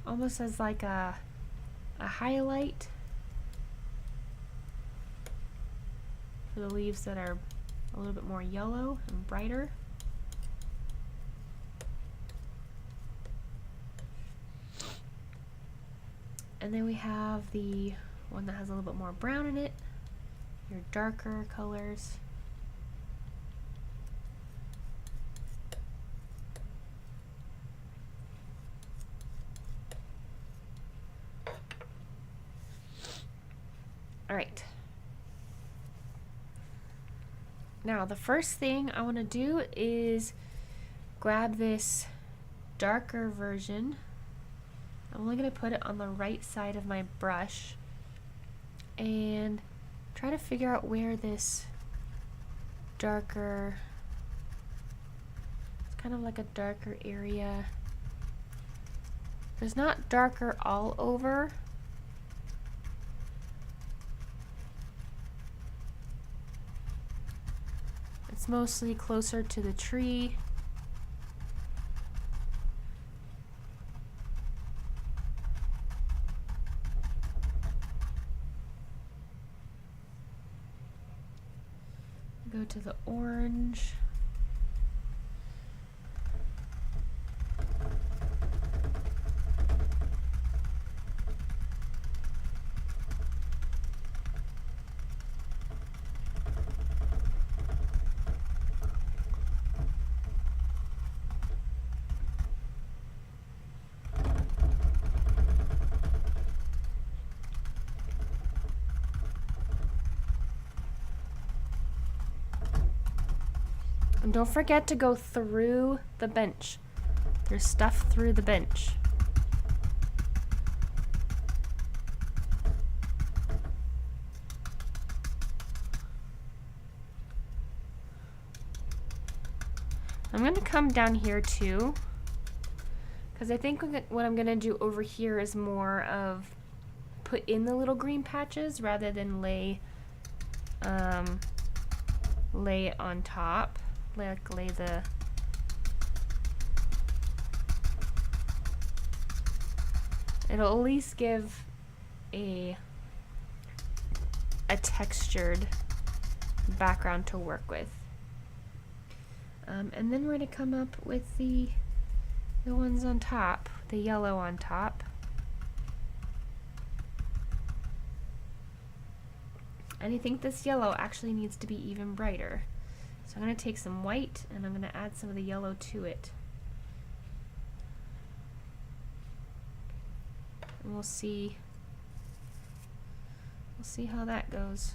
almost as like a highlight for the leaves that are a little bit more yellow and brighter. And then we have the one that has a little bit more brown in it, your darker colors. All right. Now the first thing I want to do is grab this darker version. I'm only going to put it on the right side of my brush and try to figure out where this darker, it's kind of like a darker area. There's not darker all over. It's mostly closer to the tree. Go to the orange. And don't forget to go through the bench. There's stuff through the bench. I'm going to come down here too, because I think what I'm going to do over here is more of put in the little green patches rather than lay it on top. Lay the it'll at least give a textured background to work with. And then we're going to come up with the ones on top, the yellow on top. And I think this yellow actually needs to be even brighter. So I'm going to take some white and I'm going to add some of the yellow to it. And we'll see how that goes.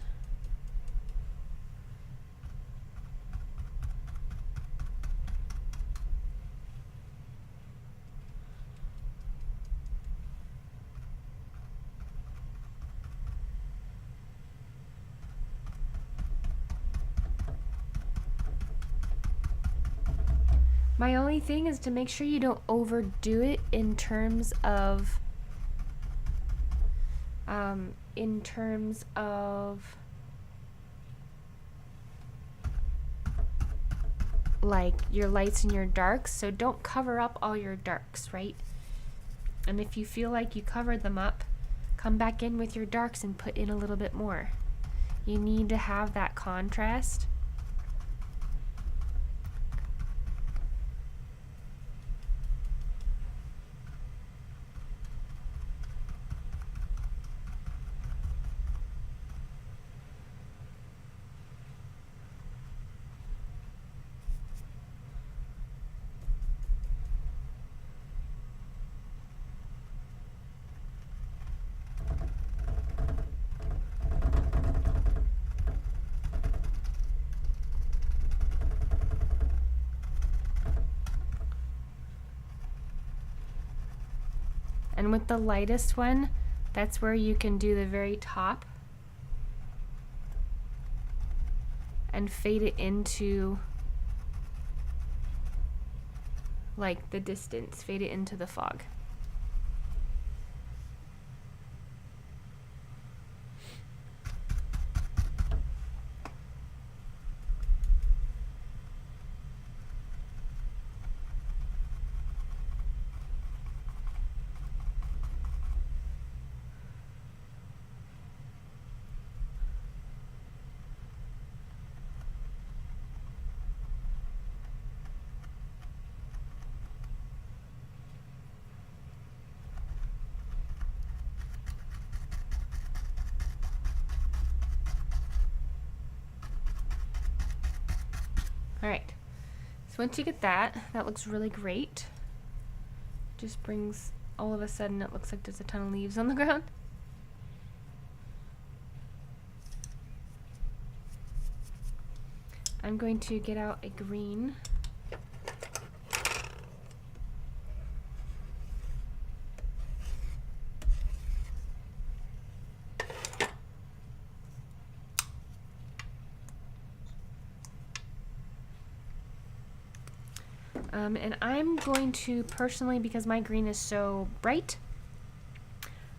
My only thing is to make sure you don't overdo it in terms of like your lights and your darks. So don't cover up all your darks, right? And if you feel like you covered them up, come back in with your darks and put in a little bit more. You need to have that contrast. And with the lightest one, that's where you can do the very top and fade it into like the distance, fade it into the fog. Alright, so once you get that, that looks really great. Just brings, all of a sudden it looks like there's a ton of leaves on the ground. I'm going to get out a green. And I'm going to personally, because my green is so bright,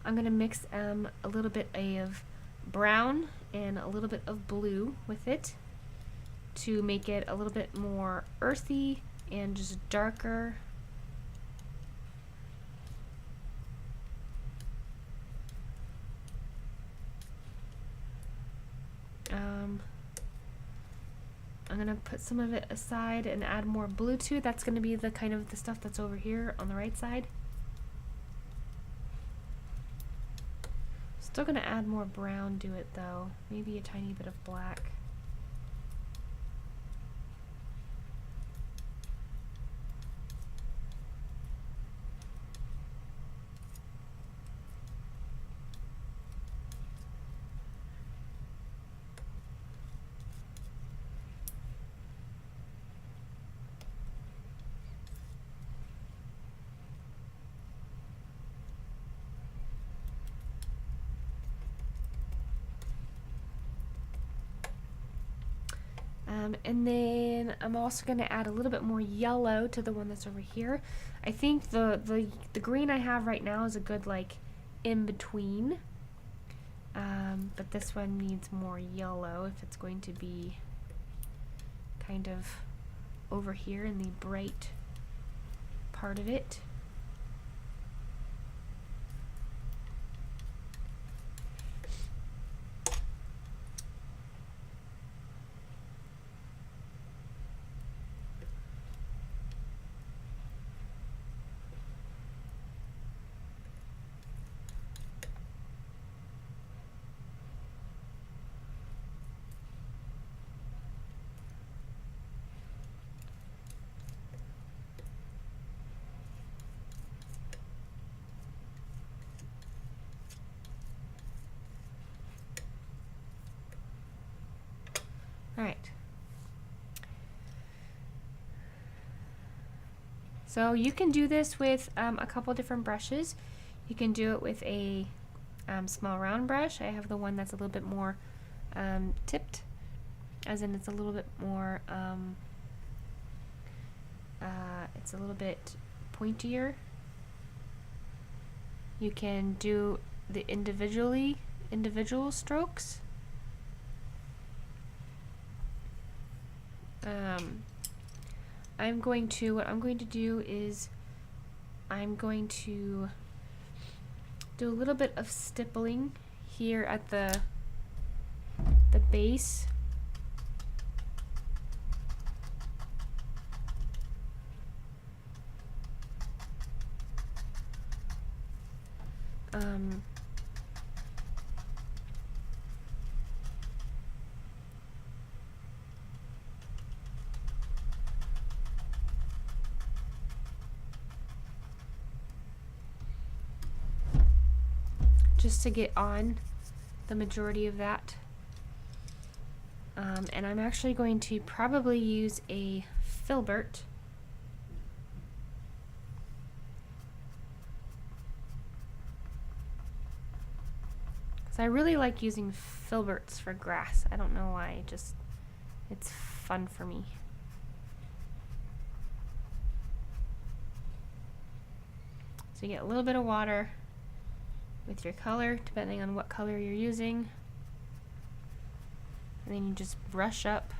I'm going to mix a little bit of brown and a little bit of blue with it to make it a little bit more earthy and just darker. I'm gonna put some of it aside and add more blue to it. That's gonna be the kind of the stuff that's over here on the right side. Still gonna add more brown to it though, maybe a tiny bit of black. And then I'm also going to add a little bit more yellow to the one that's over here. I think the green I have right now is a good like in between, but this one needs more yellow if it's going to be kind of over here in the bright part of it. Alright. So you can do this with a couple different brushes. You can do it with a small round brush. I have the one that's a little bit more tipped, as in it's a little bit more, it's a little bit pointier. You can do the individual strokes. What I'm going to do is I'm going to do a little bit of stippling here at the base. Just to get on the majority of that. And I'm actually going to probably use a filbert. Because I really like using filberts for grass. I don't know why, it's fun for me. So you get a little bit of water with your color, depending on what color you're using. And then you just brush up.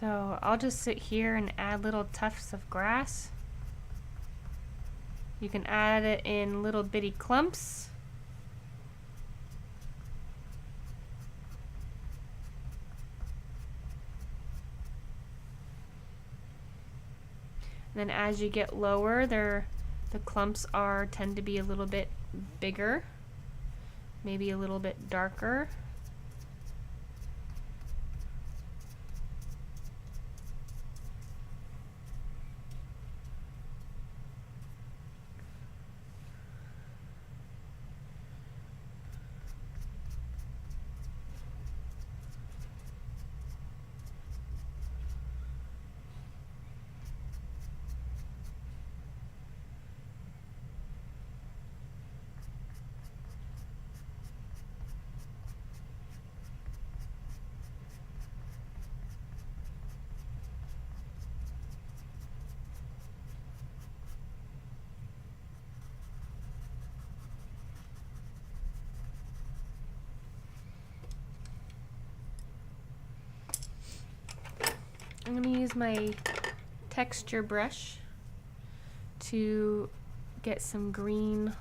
So I'll just sit here and add little tufts of grass. You can add it in little bitty clumps. And then as you get lower, the clumps tend to be a little bit bigger, maybe a little bit darker. I'm going to use my texture brush to get some green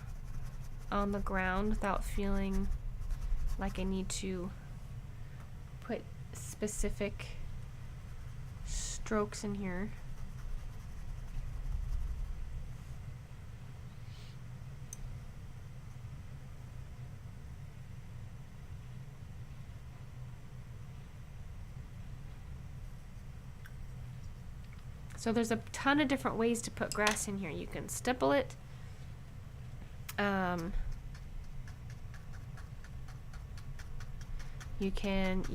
on the ground without feeling like I need to put specific strokes in here. So there's a ton of different ways to put grass in here. You can stipple it. You can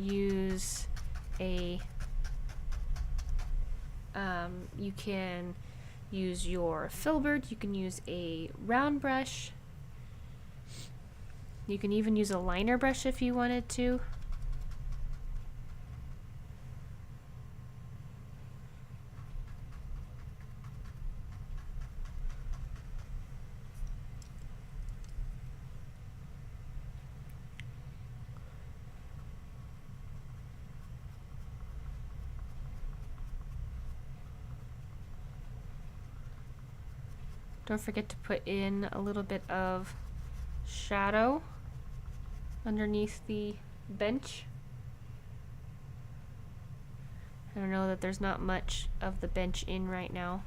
use your filbert. You can use a round brush. You can even use a liner brush if you wanted to. Don't forget to put in a little bit of shadow underneath the bench. I don't know that there's not much of the bench in right now.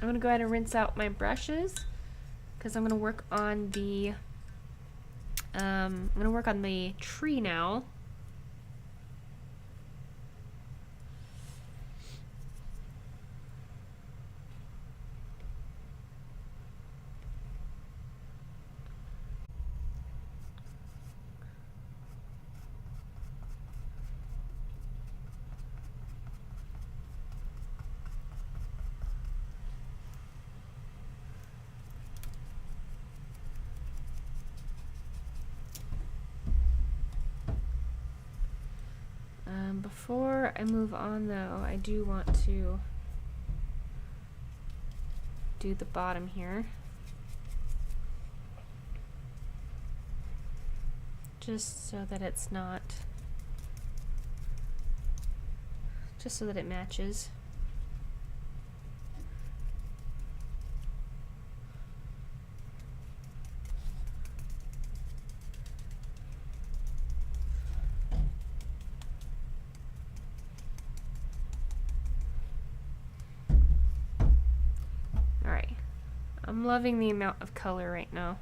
I'm gonna go ahead and rinse out my brushes because I'm gonna work on the tree now. Before I move on though, I do want to do the bottom here. Just so that it's not, just so that it matches. I'm loving the amount of color right now.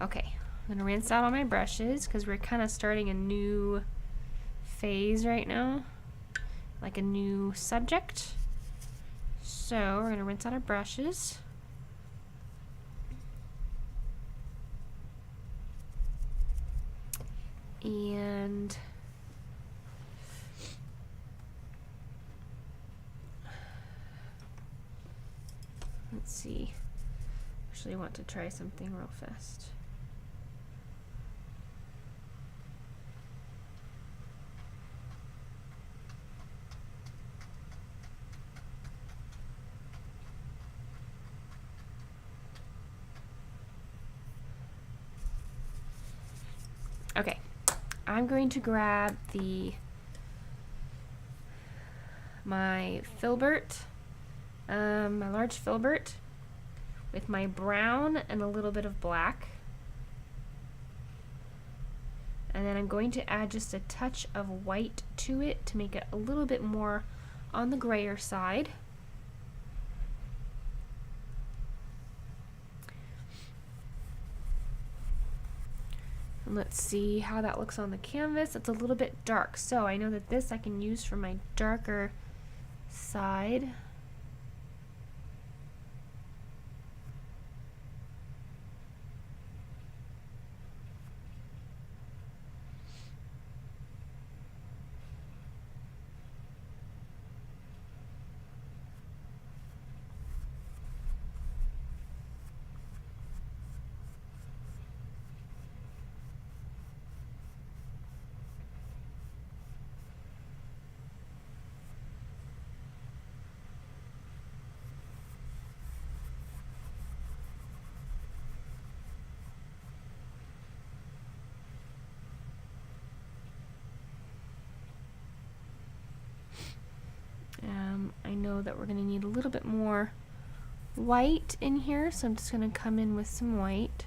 Okay, I'm gonna rinse out all my brushes because we're kind of starting a new phase right now, like a new subject. So we're gonna rinse out our brushes. And let's see. Actually, I want to try something real fast. Okay, I'm going to grab my filbert, my large filbert with my brown and a little bit of black. And then I'm going to add just a touch of white to it to make it a little bit more on the grayer side. And let's see how that looks on the canvas. It's a little bit dark, so I know that this I can use for my darker side. I know that we're going to need a little bit more white in here, so I'm just going to come in with some white.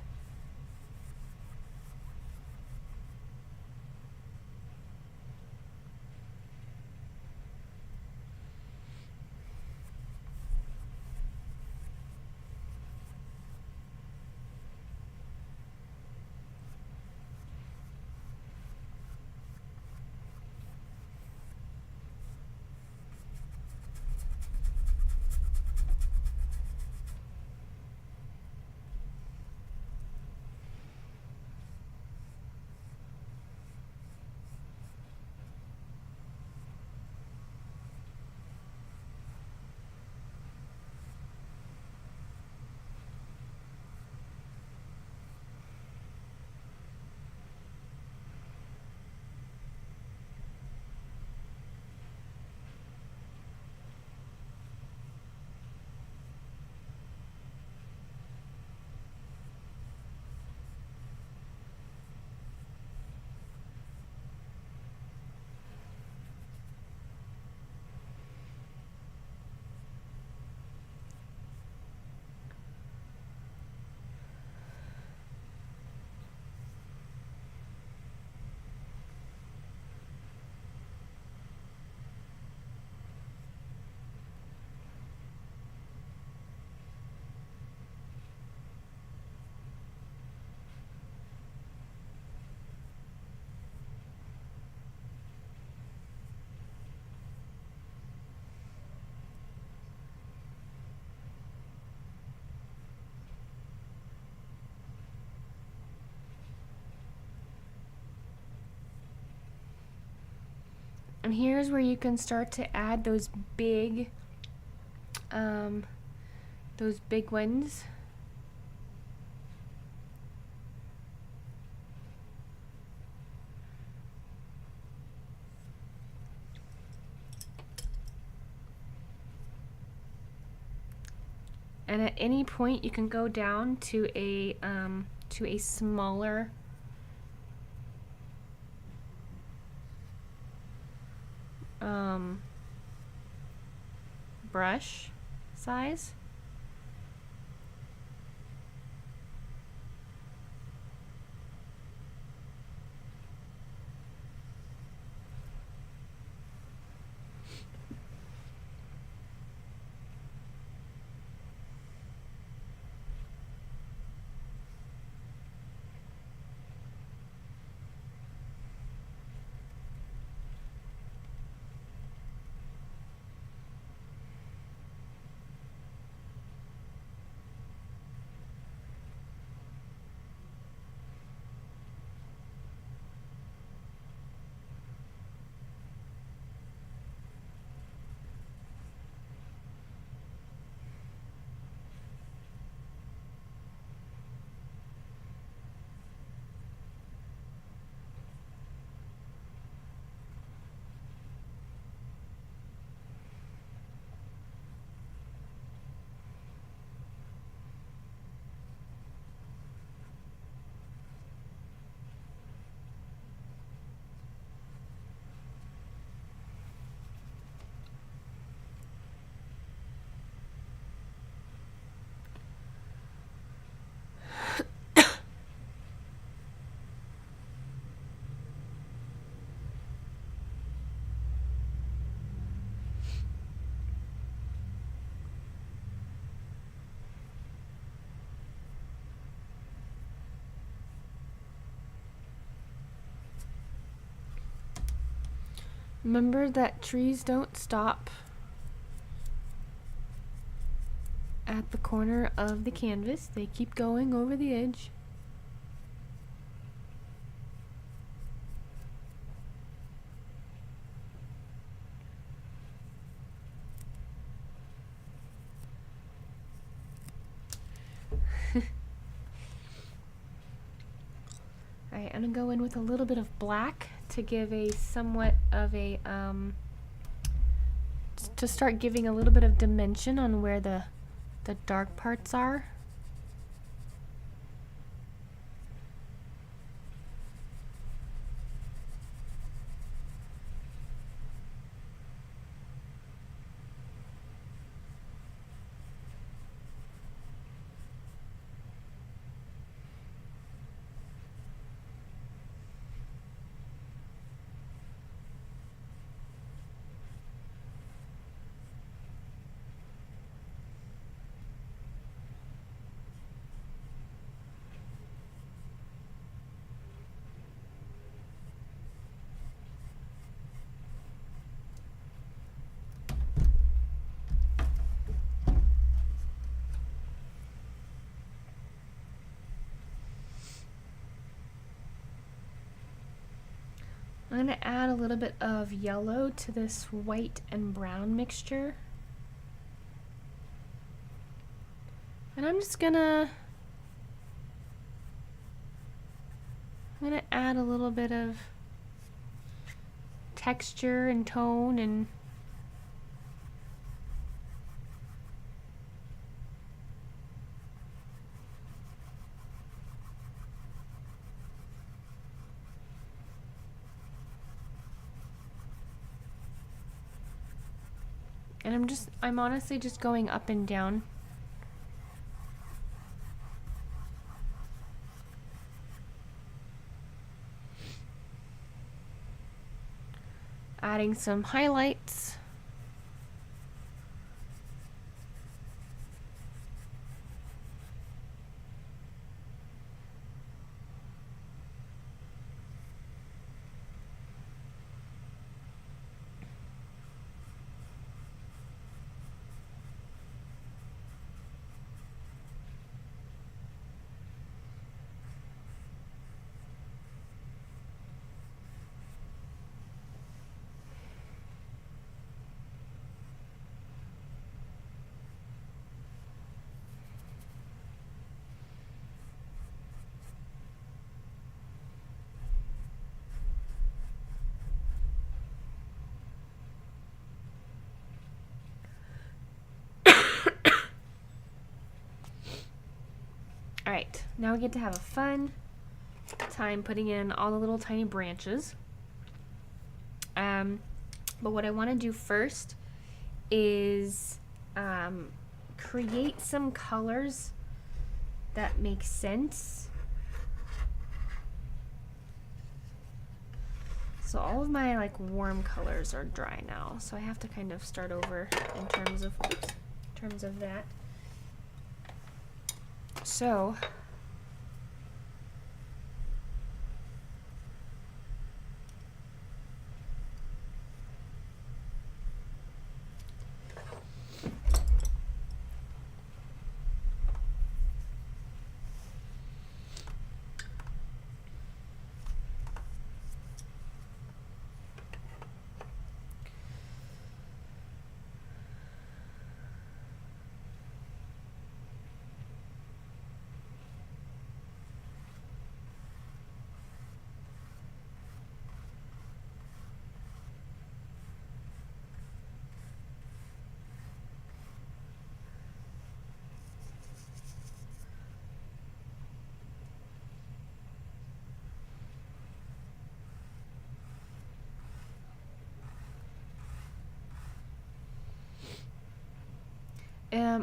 And here's where you can start to add those big ones. And at any point you can go down to a smaller brush size. Remember that trees don't stop at the corner of the canvas. They keep going over the edge. Alright, I'm gonna go in with a little bit of black to give a somewhat of a, to start giving a little bit of dimension on where the dark parts are. I'm going to add a little bit of yellow to this white and brown mixture. And I'm going to add a little bit of texture and tone and I'm honestly just going up and down. Adding some highlights. Alright, now we get to have a fun time putting in all the little tiny branches. But what I want to do first is create some colors that make sense. So all of my like warm colors are dry now, so I have to kind of start over in terms of that. So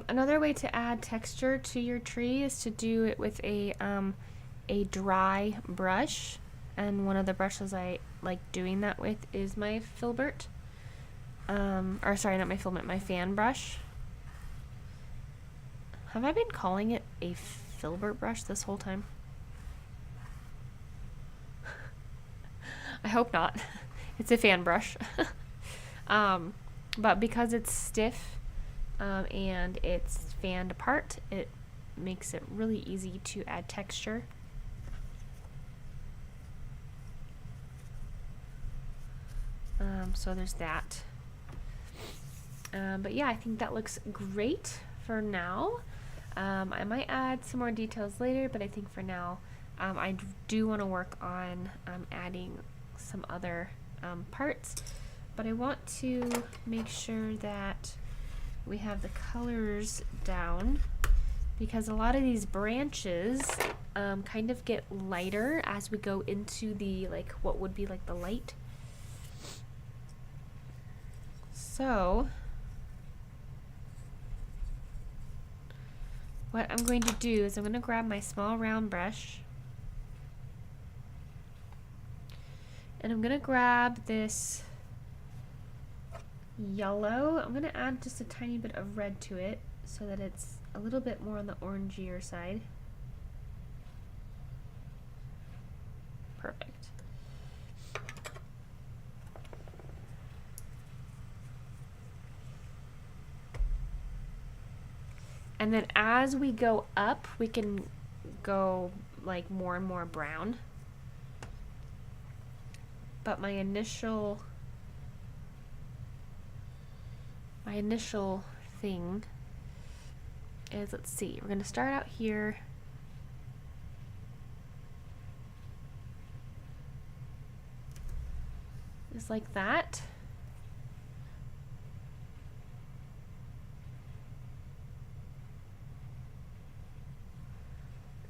another way to add texture to your tree is to do it with a dry brush, and one of the brushes I like doing that with is my filbert, or sorry, not my filbert, my fan brush. Have I been calling it a filbert brush this whole time? I hope not. It's a fan brush. But because it's stiff and it's fanned apart, it makes it really easy to add texture. So there's that. But yeah, I think that looks great for now. I might add some more details later, but I think for now, I do want to work on adding some other parts. But I want to make sure that we have the colors down, because a lot of these branches kind of get lighter as we go into the, like, what would be like the light. So what I'm going to do is I'm going to grab my small round brush, and I'm going to grab this yellow. I'm going to add just a tiny bit of red to it so that it's a little bit more on the orangier side. Perfect. And then as we go up, we can go like more and more brown. But my initial thing is, let's see, we're going to start out here. Just like that.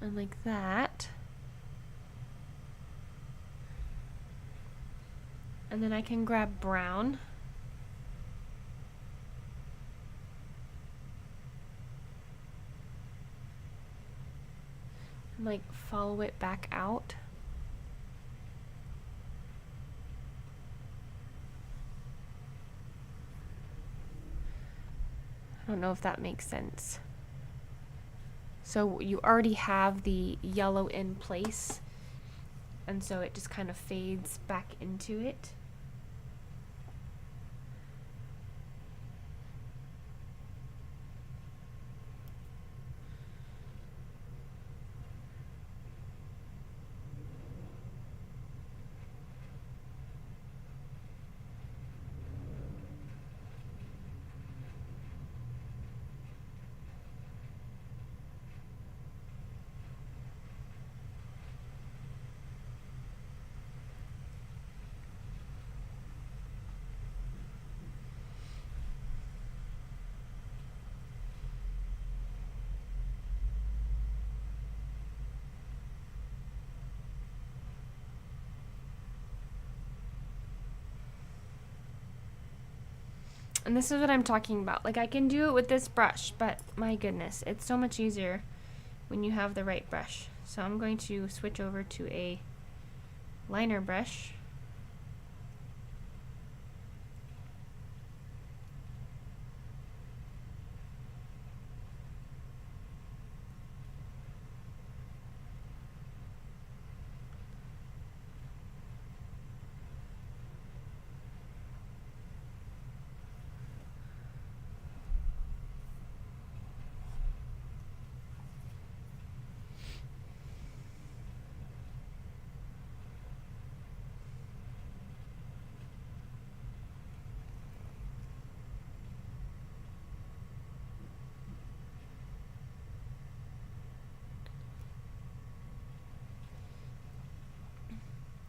And like that. And then I can grab brown. And like follow it back out. I don't know if that makes sense. So you already have the yellow in place, and so it just kind of fades back into it. And this is what I'm talking about. Like, I can do it with this brush, but my goodness, it's so much easier when you have the right brush. So I'm going to switch over to a liner brush.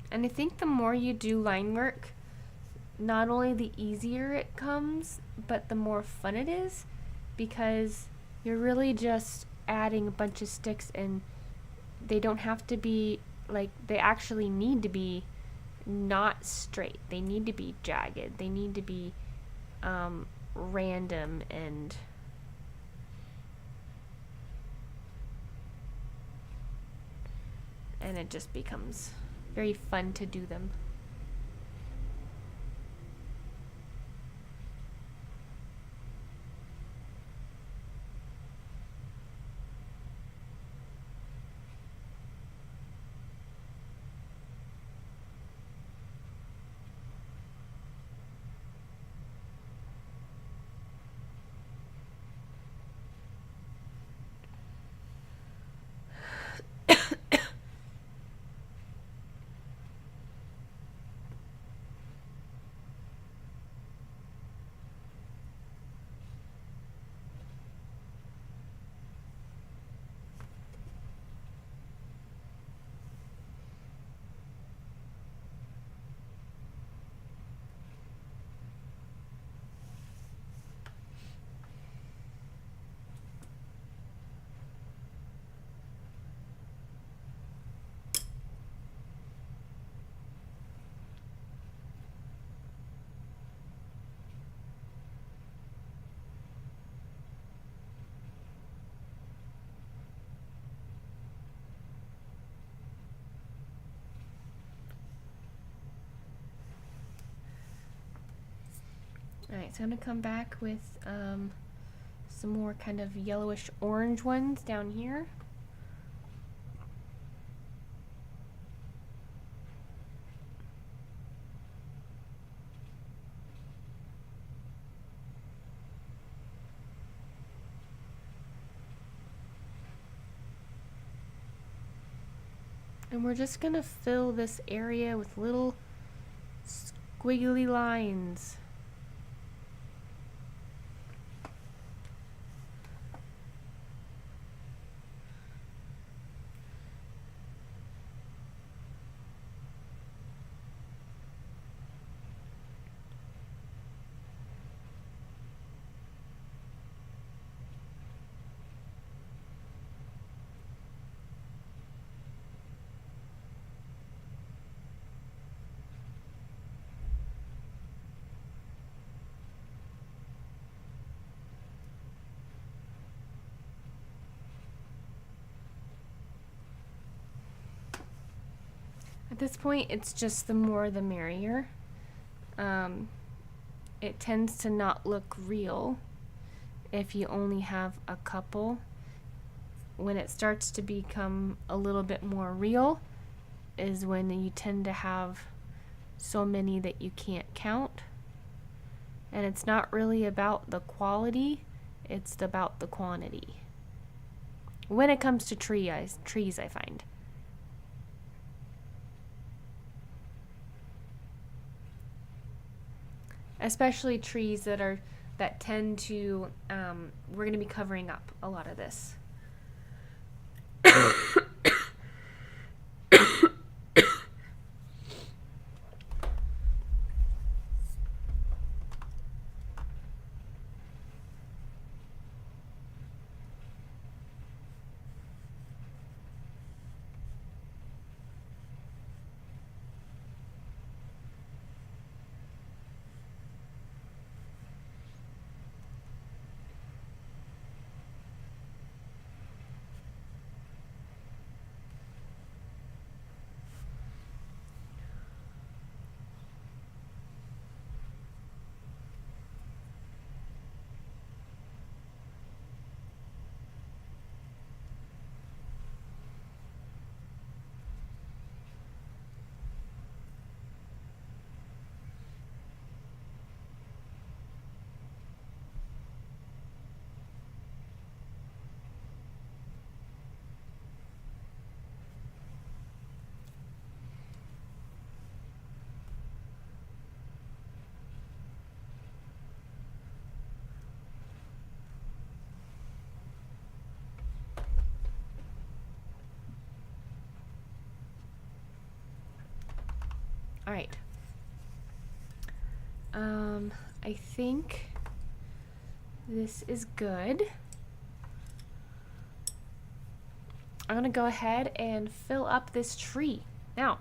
And I think the more you do line work, not only the easier it comes, but the more fun it is, because you're really just adding a bunch of sticks, and they don't have to be, like, they actually need to be not straight. They need to be jagged. They need to be random, and it just becomes very fun to do them. Alright, so I'm going to come back with some more kind of yellowish orange ones down here. And we're just going to fill this area with little squiggly lines. At this point, it's just the more the merrier. It tends to not look real if you only have a couple. When it starts to become a little bit more real is when you tend to have so many that you can't count. And it's not really about the quality, it's about the quantity. When it comes to trees, I find. Especially trees that tend to, we're going to be covering up a lot of this. All right. I think this is good. I'm gonna go ahead and fill up this tree. Now,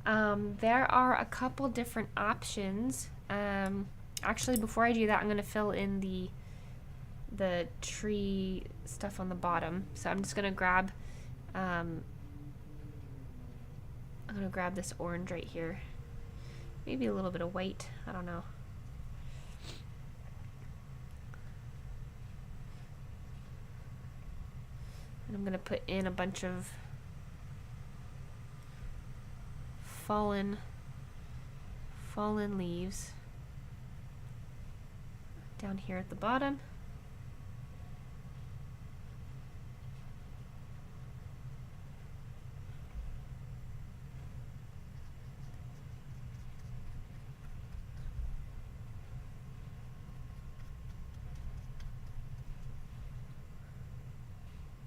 there are a couple different options. Actually, before I do that, I'm gonna fill in the tree stuff on the bottom. So I'm just gonna grab this orange right here. Maybe a little bit of white, I don't know. And I'm gonna put in a bunch of fallen leaves down here at the bottom.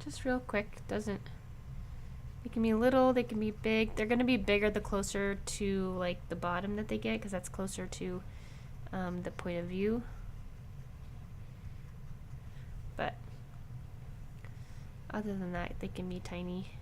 Just real quick, they can be little, they can be big. They're gonna be bigger the closer to like the bottom that they get, because that's closer to the point of view. But other than that, they can be tiny.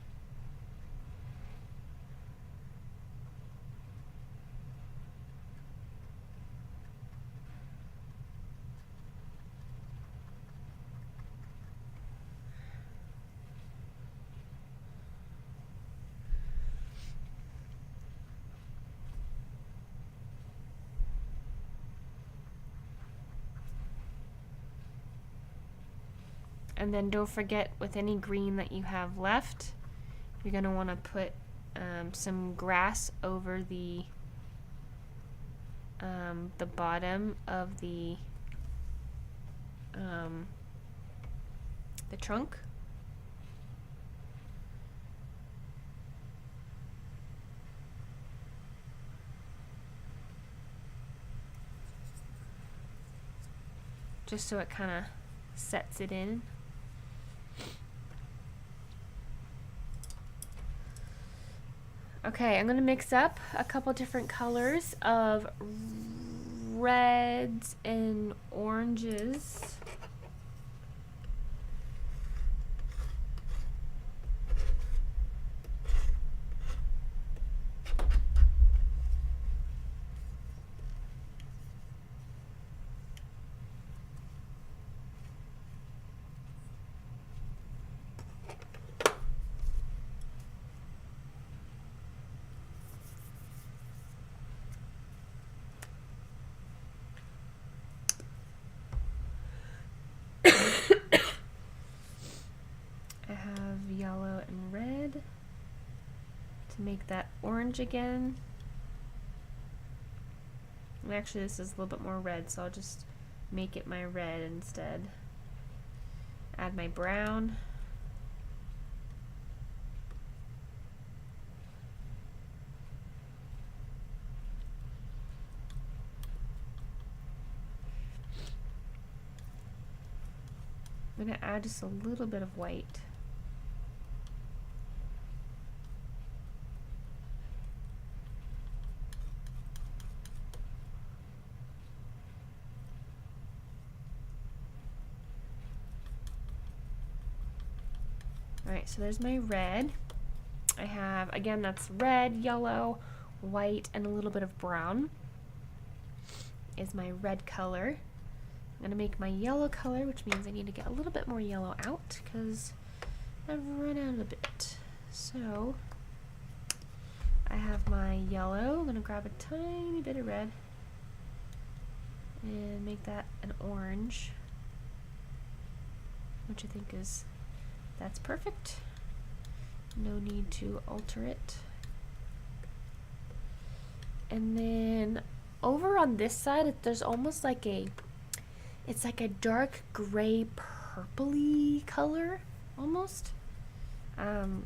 And then don't forget, with any green that you have left, you're going to want to put some grass over the bottom of the trunk. Just so it kind of sets it in. Okay, I'm going to mix up a couple different colors of reds and oranges. I have yellow and red to make that orange again. And actually this is a little bit more red, so I'll just make it my red instead. Add my brown. I'm going to add just a little bit of white. Alright, so there's my red. I have, again, that's red, yellow, white, and a little bit of brown is my red color. I'm going to make my yellow color, which means I need to get a little bit more yellow out because I've run out a bit. So I have my yellow. I'm going to grab a tiny bit of red and make that an orange, which I think is, that's perfect. No need to alter it. And then over on this side, there's almost like a, it's like a dark gray purpley color almost,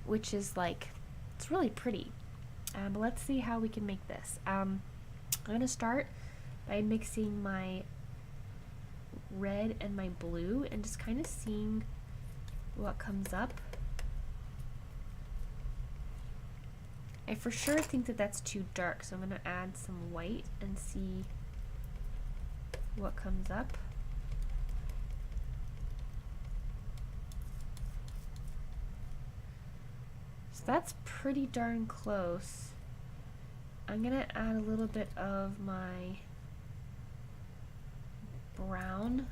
which is like, it's really pretty. But let's see how we can make this. I'm gonna start by mixing my red and my blue and just kind of seeing what comes up. I for sure think that that's too dark, so I'm gonna add some white and see what comes up. So that's pretty darn close. I'm gonna add a little bit of my brown.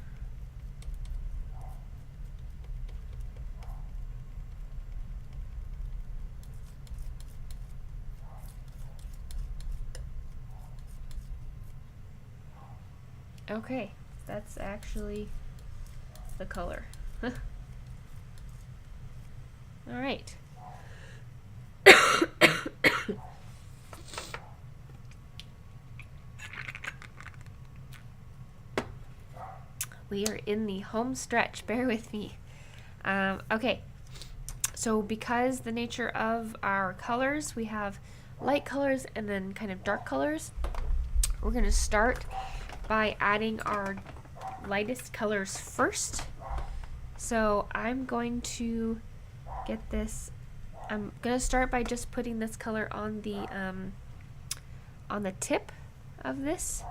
Okay, that's actually the color. All right. We are in the home stretch. Bear with me. Okay, so because the nature of our colors, we have light colors and then kind of dark colors. We're going to start by adding our lightest colors first. So I'm going to get this, I'm going to start by just putting this color on the tip of this.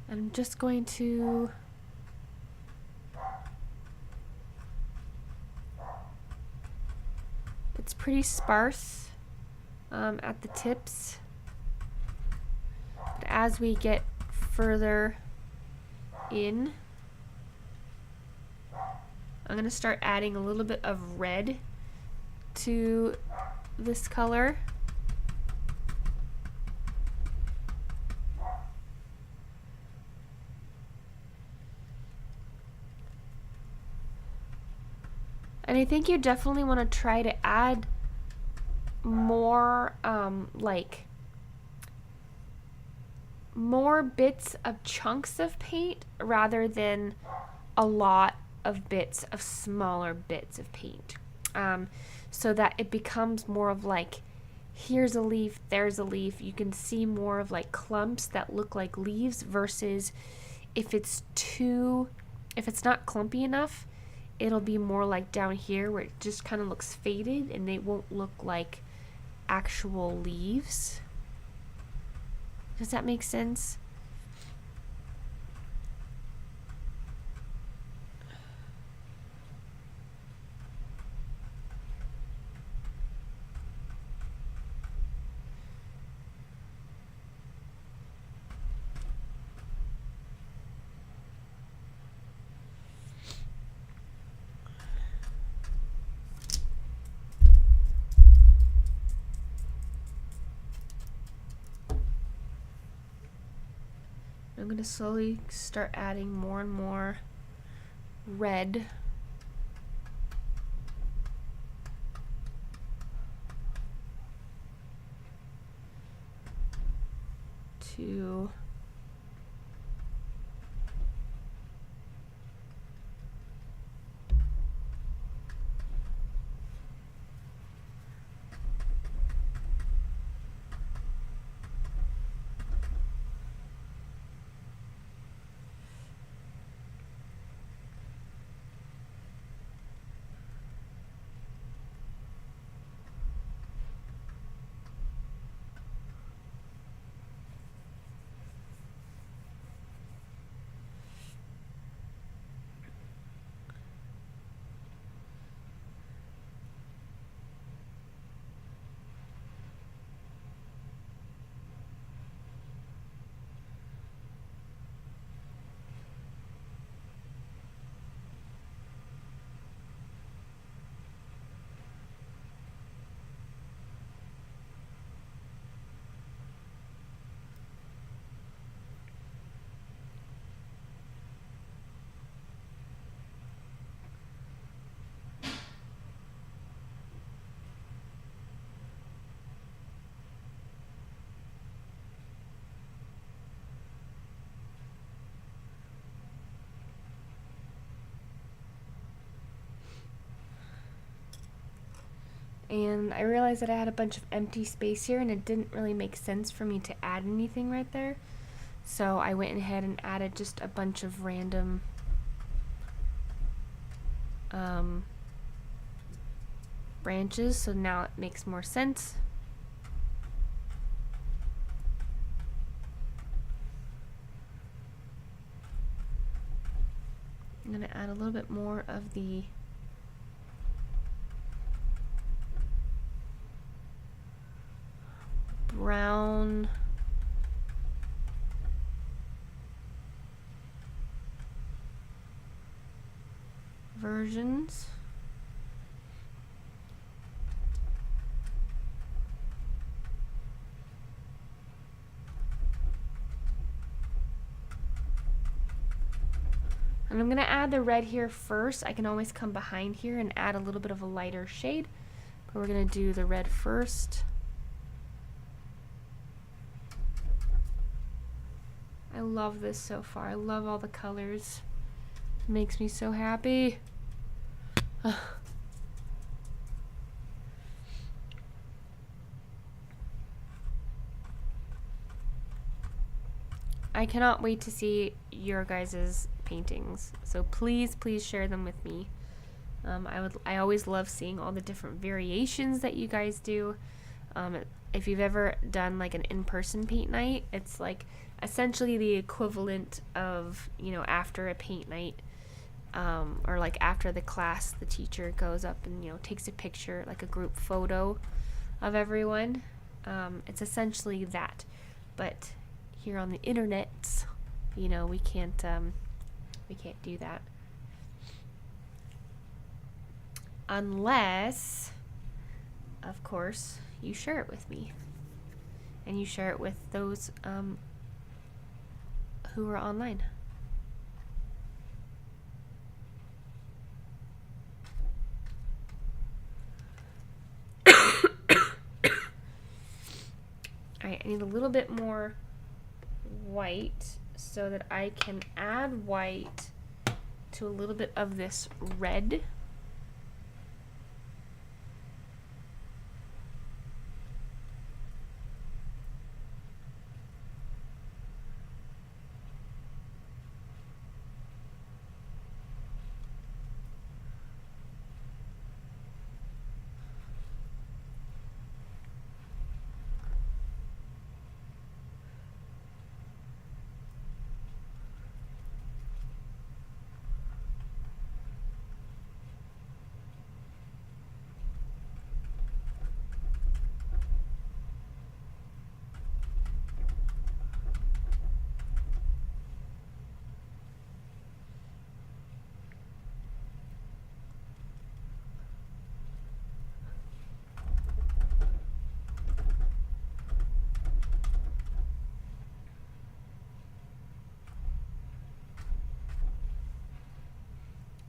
I'm just going to it's pretty sparse at the tips, but as we get further in, I'm going to start adding a little bit of red to this color. And I think you definitely want to try to add more, like, more bits of chunks of paint rather than a lot of bits of smaller bits of paint, so that it becomes more of like, here's a leaf, there's a leaf. You can see more of like clumps that look like leaves, versus if it's not clumpy enough, it'll be more like down here where it just kind of looks faded and they won't look like actual leaves. Does that make sense? I'm going to slowly start adding more and more red to and I realized that I had a bunch of empty space here and it didn't really make sense for me to add anything right there. So I went ahead and added just a bunch of random branches, so now it makes more sense. I'm going to add a little bit more of the brown versions. And I'm going to add the red here first. I can always come behind here and add a little bit of a lighter shade, but we're going to do the red first. I love this so far. I love all the colors. It makes me so happy. I cannot wait to see your guys' paintings. So please share them with me. I always love seeing all the different variations that you guys do. If you've ever done like an in-person paint night, it's like essentially the equivalent of, you know, after a paint night, or like after the class, the teacher goes up and, you know, takes a picture, like a group photo of everyone. It's essentially that, but here on the internet, you know, we can't do that unless, of course, you share it with me and you share it with those who are online. Alright, I need a little bit more white so that I can add white to a little bit of this red.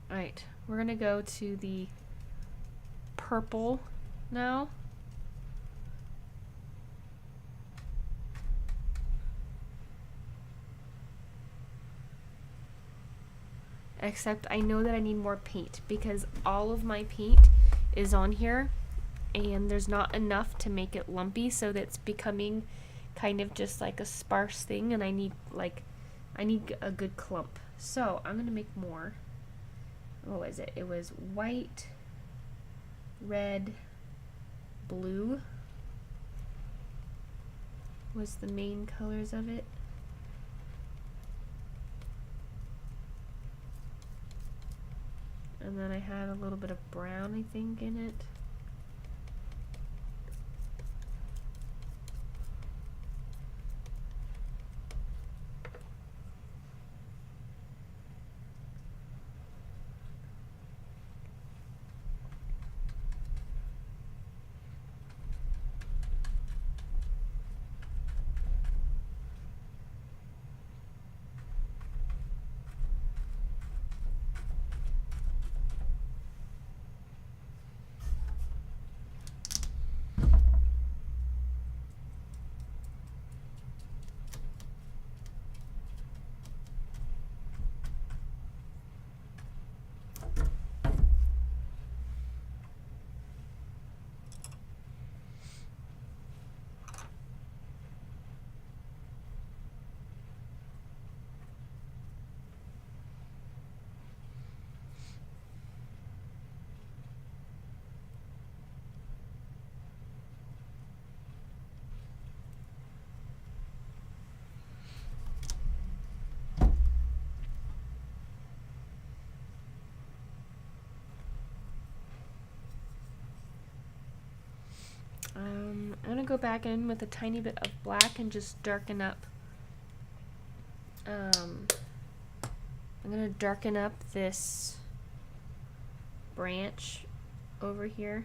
Alright, we're gonna go to the purple now. Except I know that I need more paint because all of my paint is on here and there's not enough to make it lumpy, so that's becoming kind of just like a sparse thing, and I need a good clump. So I'm gonna make more. What was it? It was white, red, blue was the main colors of it. And then I had a little bit of brown, I think, in it. I'm going to go back in with a tiny bit of black and just darken up. I'm going to darken up this branch over here.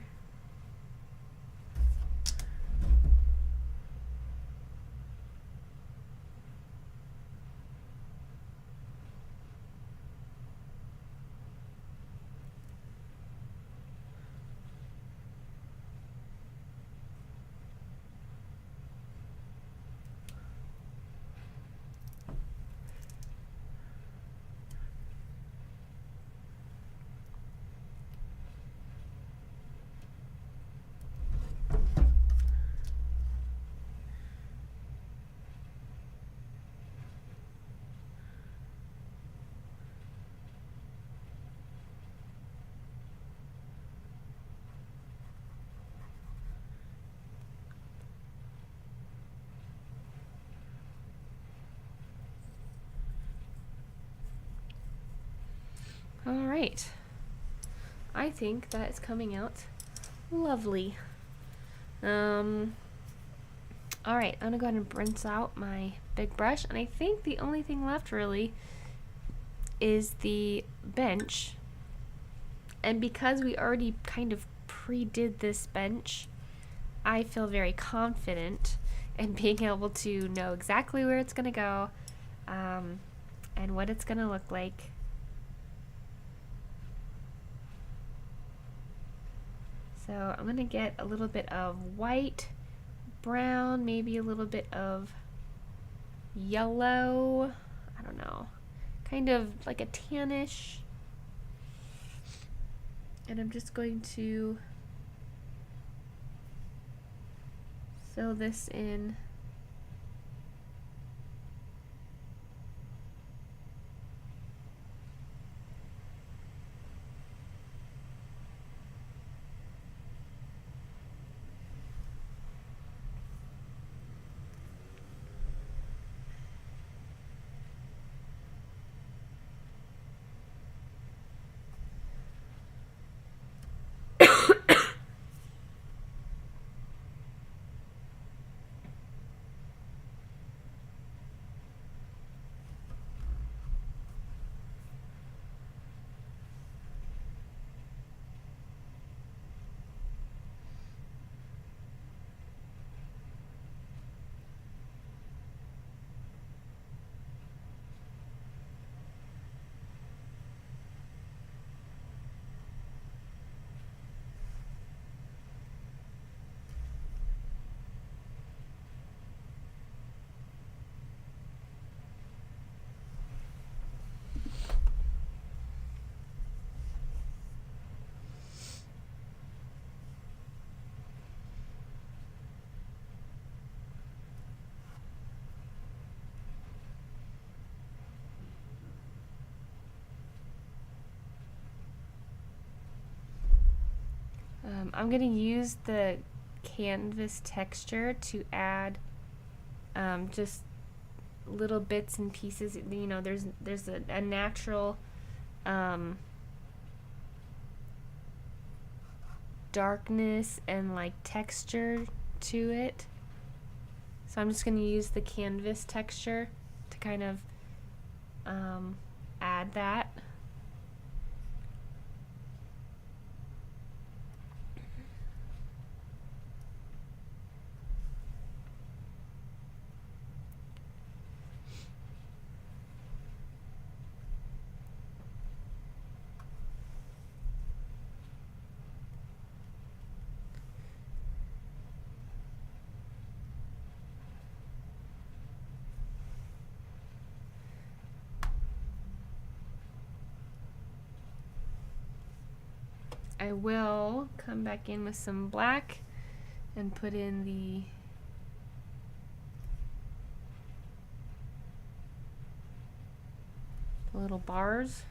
Alright, I think that is coming out lovely. Alright, I'm gonna go ahead and rinse out my big brush, and I think the only thing left really is the bench. And because we already kind of pre-did this bench, I feel very confident in being able to know exactly where it's gonna go, and what it's gonna look like. So I'm going to get a little bit of white, brown, maybe a little bit of yellow, I don't know, kind of like a tannish. And I'm just going to fill this in. I'm going to use the canvas texture to add just little bits and pieces. You know, there's a natural darkness and like texture to it. So I'm just going to use the canvas texture to kind of add that. I will come back in with some black and put in the little bars.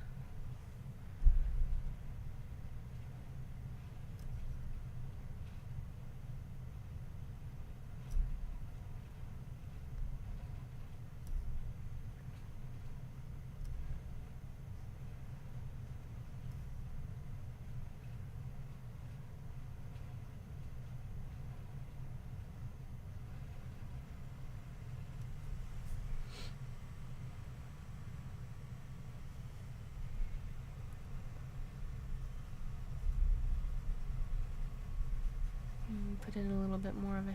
Put in a little bit more of a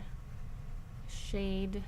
shade.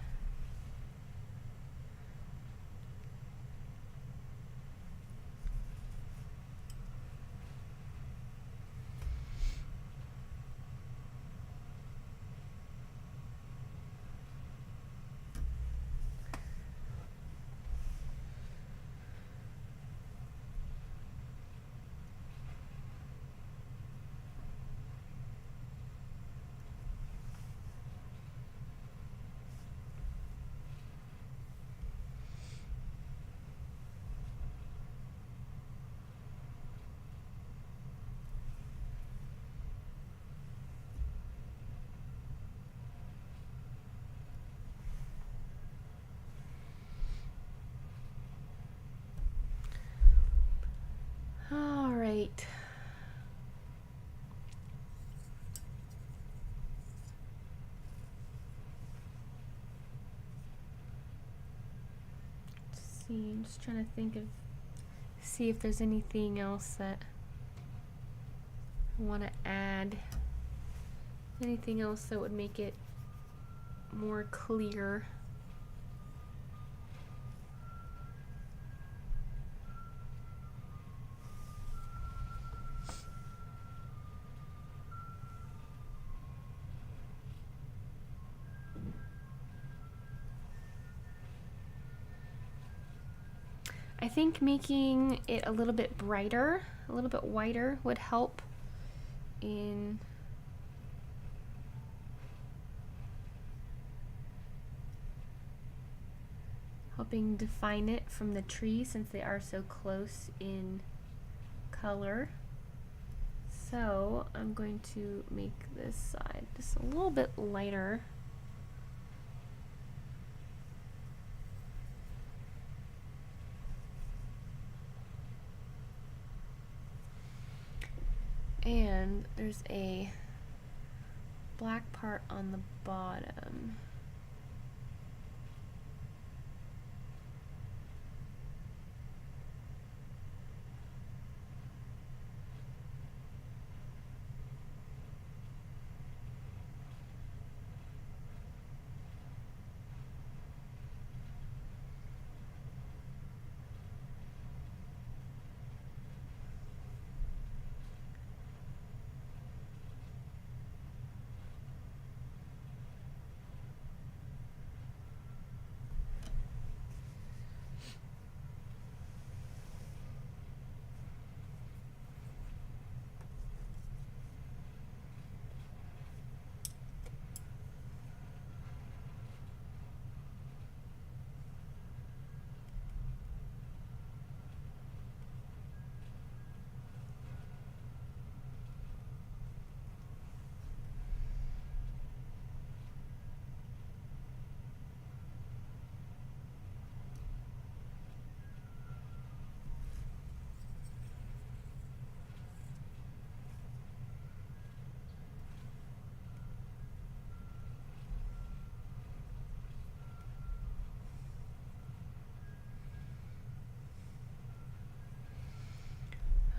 All right. See, I'm just trying to see if there's anything else that I want to add. Anything else that would make it more clear. I think making it a little bit brighter, a little bit whiter would help in helping define it from the tree since they are so close in color. So I'm going to make this side just a little bit lighter. And there's a black part on the bottom.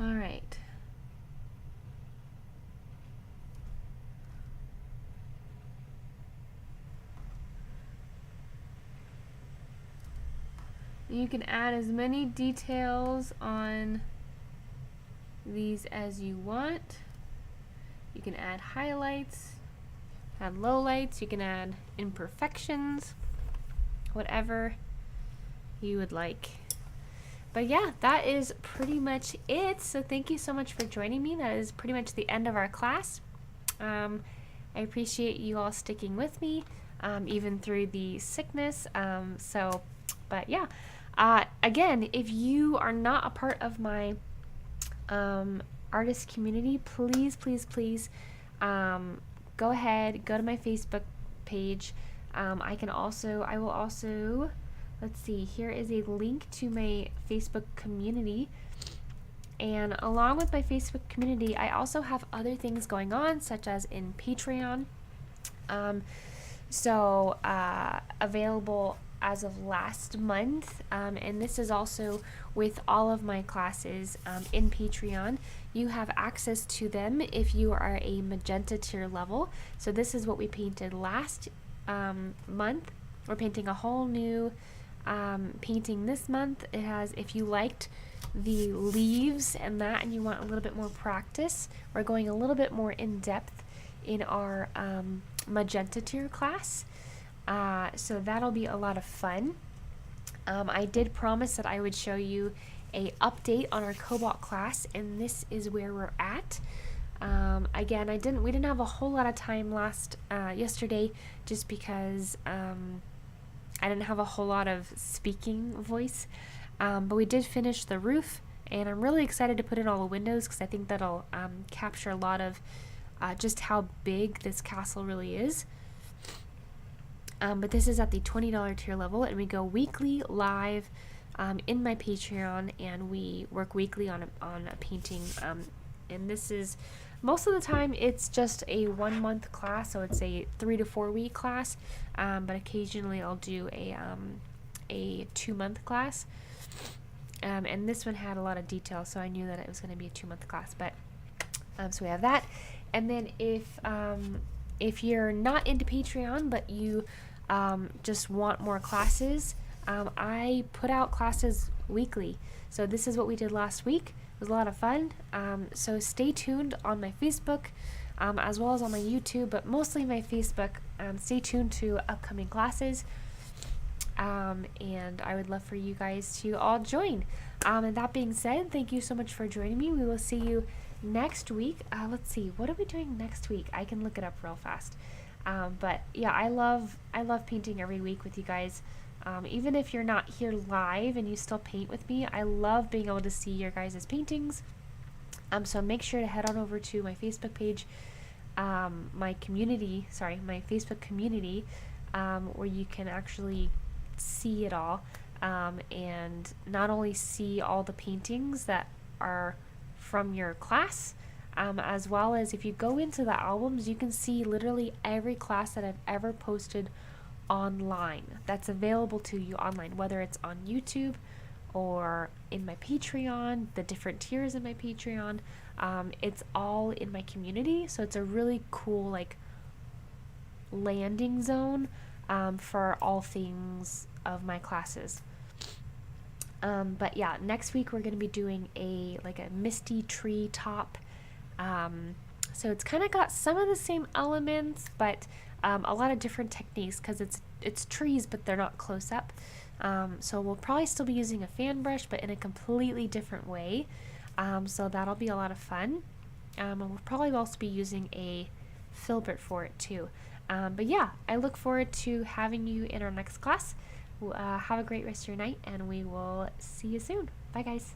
All right. You can add as many details on these as you want. You can add highlights, add lowlights, you can add imperfections, whatever you would like. But yeah, that is pretty much it. So thank you so much for joining me. That is pretty much the end of our class. I appreciate you all sticking with me, even through the sickness. But yeah, again, if you are not a part of my artist community, please, please, please go ahead, go to my Facebook page. I will also, let's see, here is a link to my Facebook community. And along with my Facebook community, I also have other things going on, such as in Patreon. Available as of last month, and this is also with all of my classes in Patreon. You have access to them if you are a magenta tier level. So this is what we painted last month. We're painting a whole new painting this month. It has, if you liked the leaves and that and you want a little bit more practice, we're going a little bit more in depth in our magenta tier class. So that'll be a lot of fun. I did promise that I would show you a update on our cobalt class, and this is where we're at. Again, we didn't have a whole lot of time yesterday, just because I didn't have a whole lot of speaking voice, but we did finish the roof, and I'm really excited to put in all the windows because I think that'll capture a lot of just how big this castle really is. But this is at the $20 tier level, and we go weekly live in my Patreon, and we work weekly on a painting. And this is, most of the time, it's just a 1 month class, so it's a 3 to 4 week class. But occasionally I'll do a 2 month class. And this one had a lot of detail, so I knew that it was going to be a 2 month class. But so we have that. And then if you're not into Patreon, but you just want more classes, I put out classes weekly. So this is what we did last week. It was a lot of fun. So stay tuned on my Facebook, as well as on my YouTube, but mostly my Facebook. Stay tuned to upcoming classes. and I would love for you guys to all join. And that being said, thank you so much for joining me. We will see you next week. Let's see, what are we doing next week? I can look it up real fast. But yeah, I love painting every week with you guys. Even if you're not here live and you still paint with me, I love being able to see your guys' paintings. So make sure to head on over to my Facebook page, my Facebook community, where you can actually see it all, and not only see all the paintings that are from your class, as well as if you go into the albums, you can see literally every class that I've ever posted online that's available to you online, whether it's on YouTube or in my Patreon, the different tiers in my Patreon. It's all in my community, so it's a really cool like landing zone for all things of my classes. But yeah, next week we're going to be doing a misty tree top. So it's kind of got some of the same elements, but a lot of different techniques because it's trees, but they're not close up. So we'll probably still be using a fan brush, but in a completely different way. So that'll be a lot of fun. And we'll probably also be using a filbert for it too. But yeah, I look forward to having you in our next class. Have a great rest of your night, and we will see you soon. Bye, guys.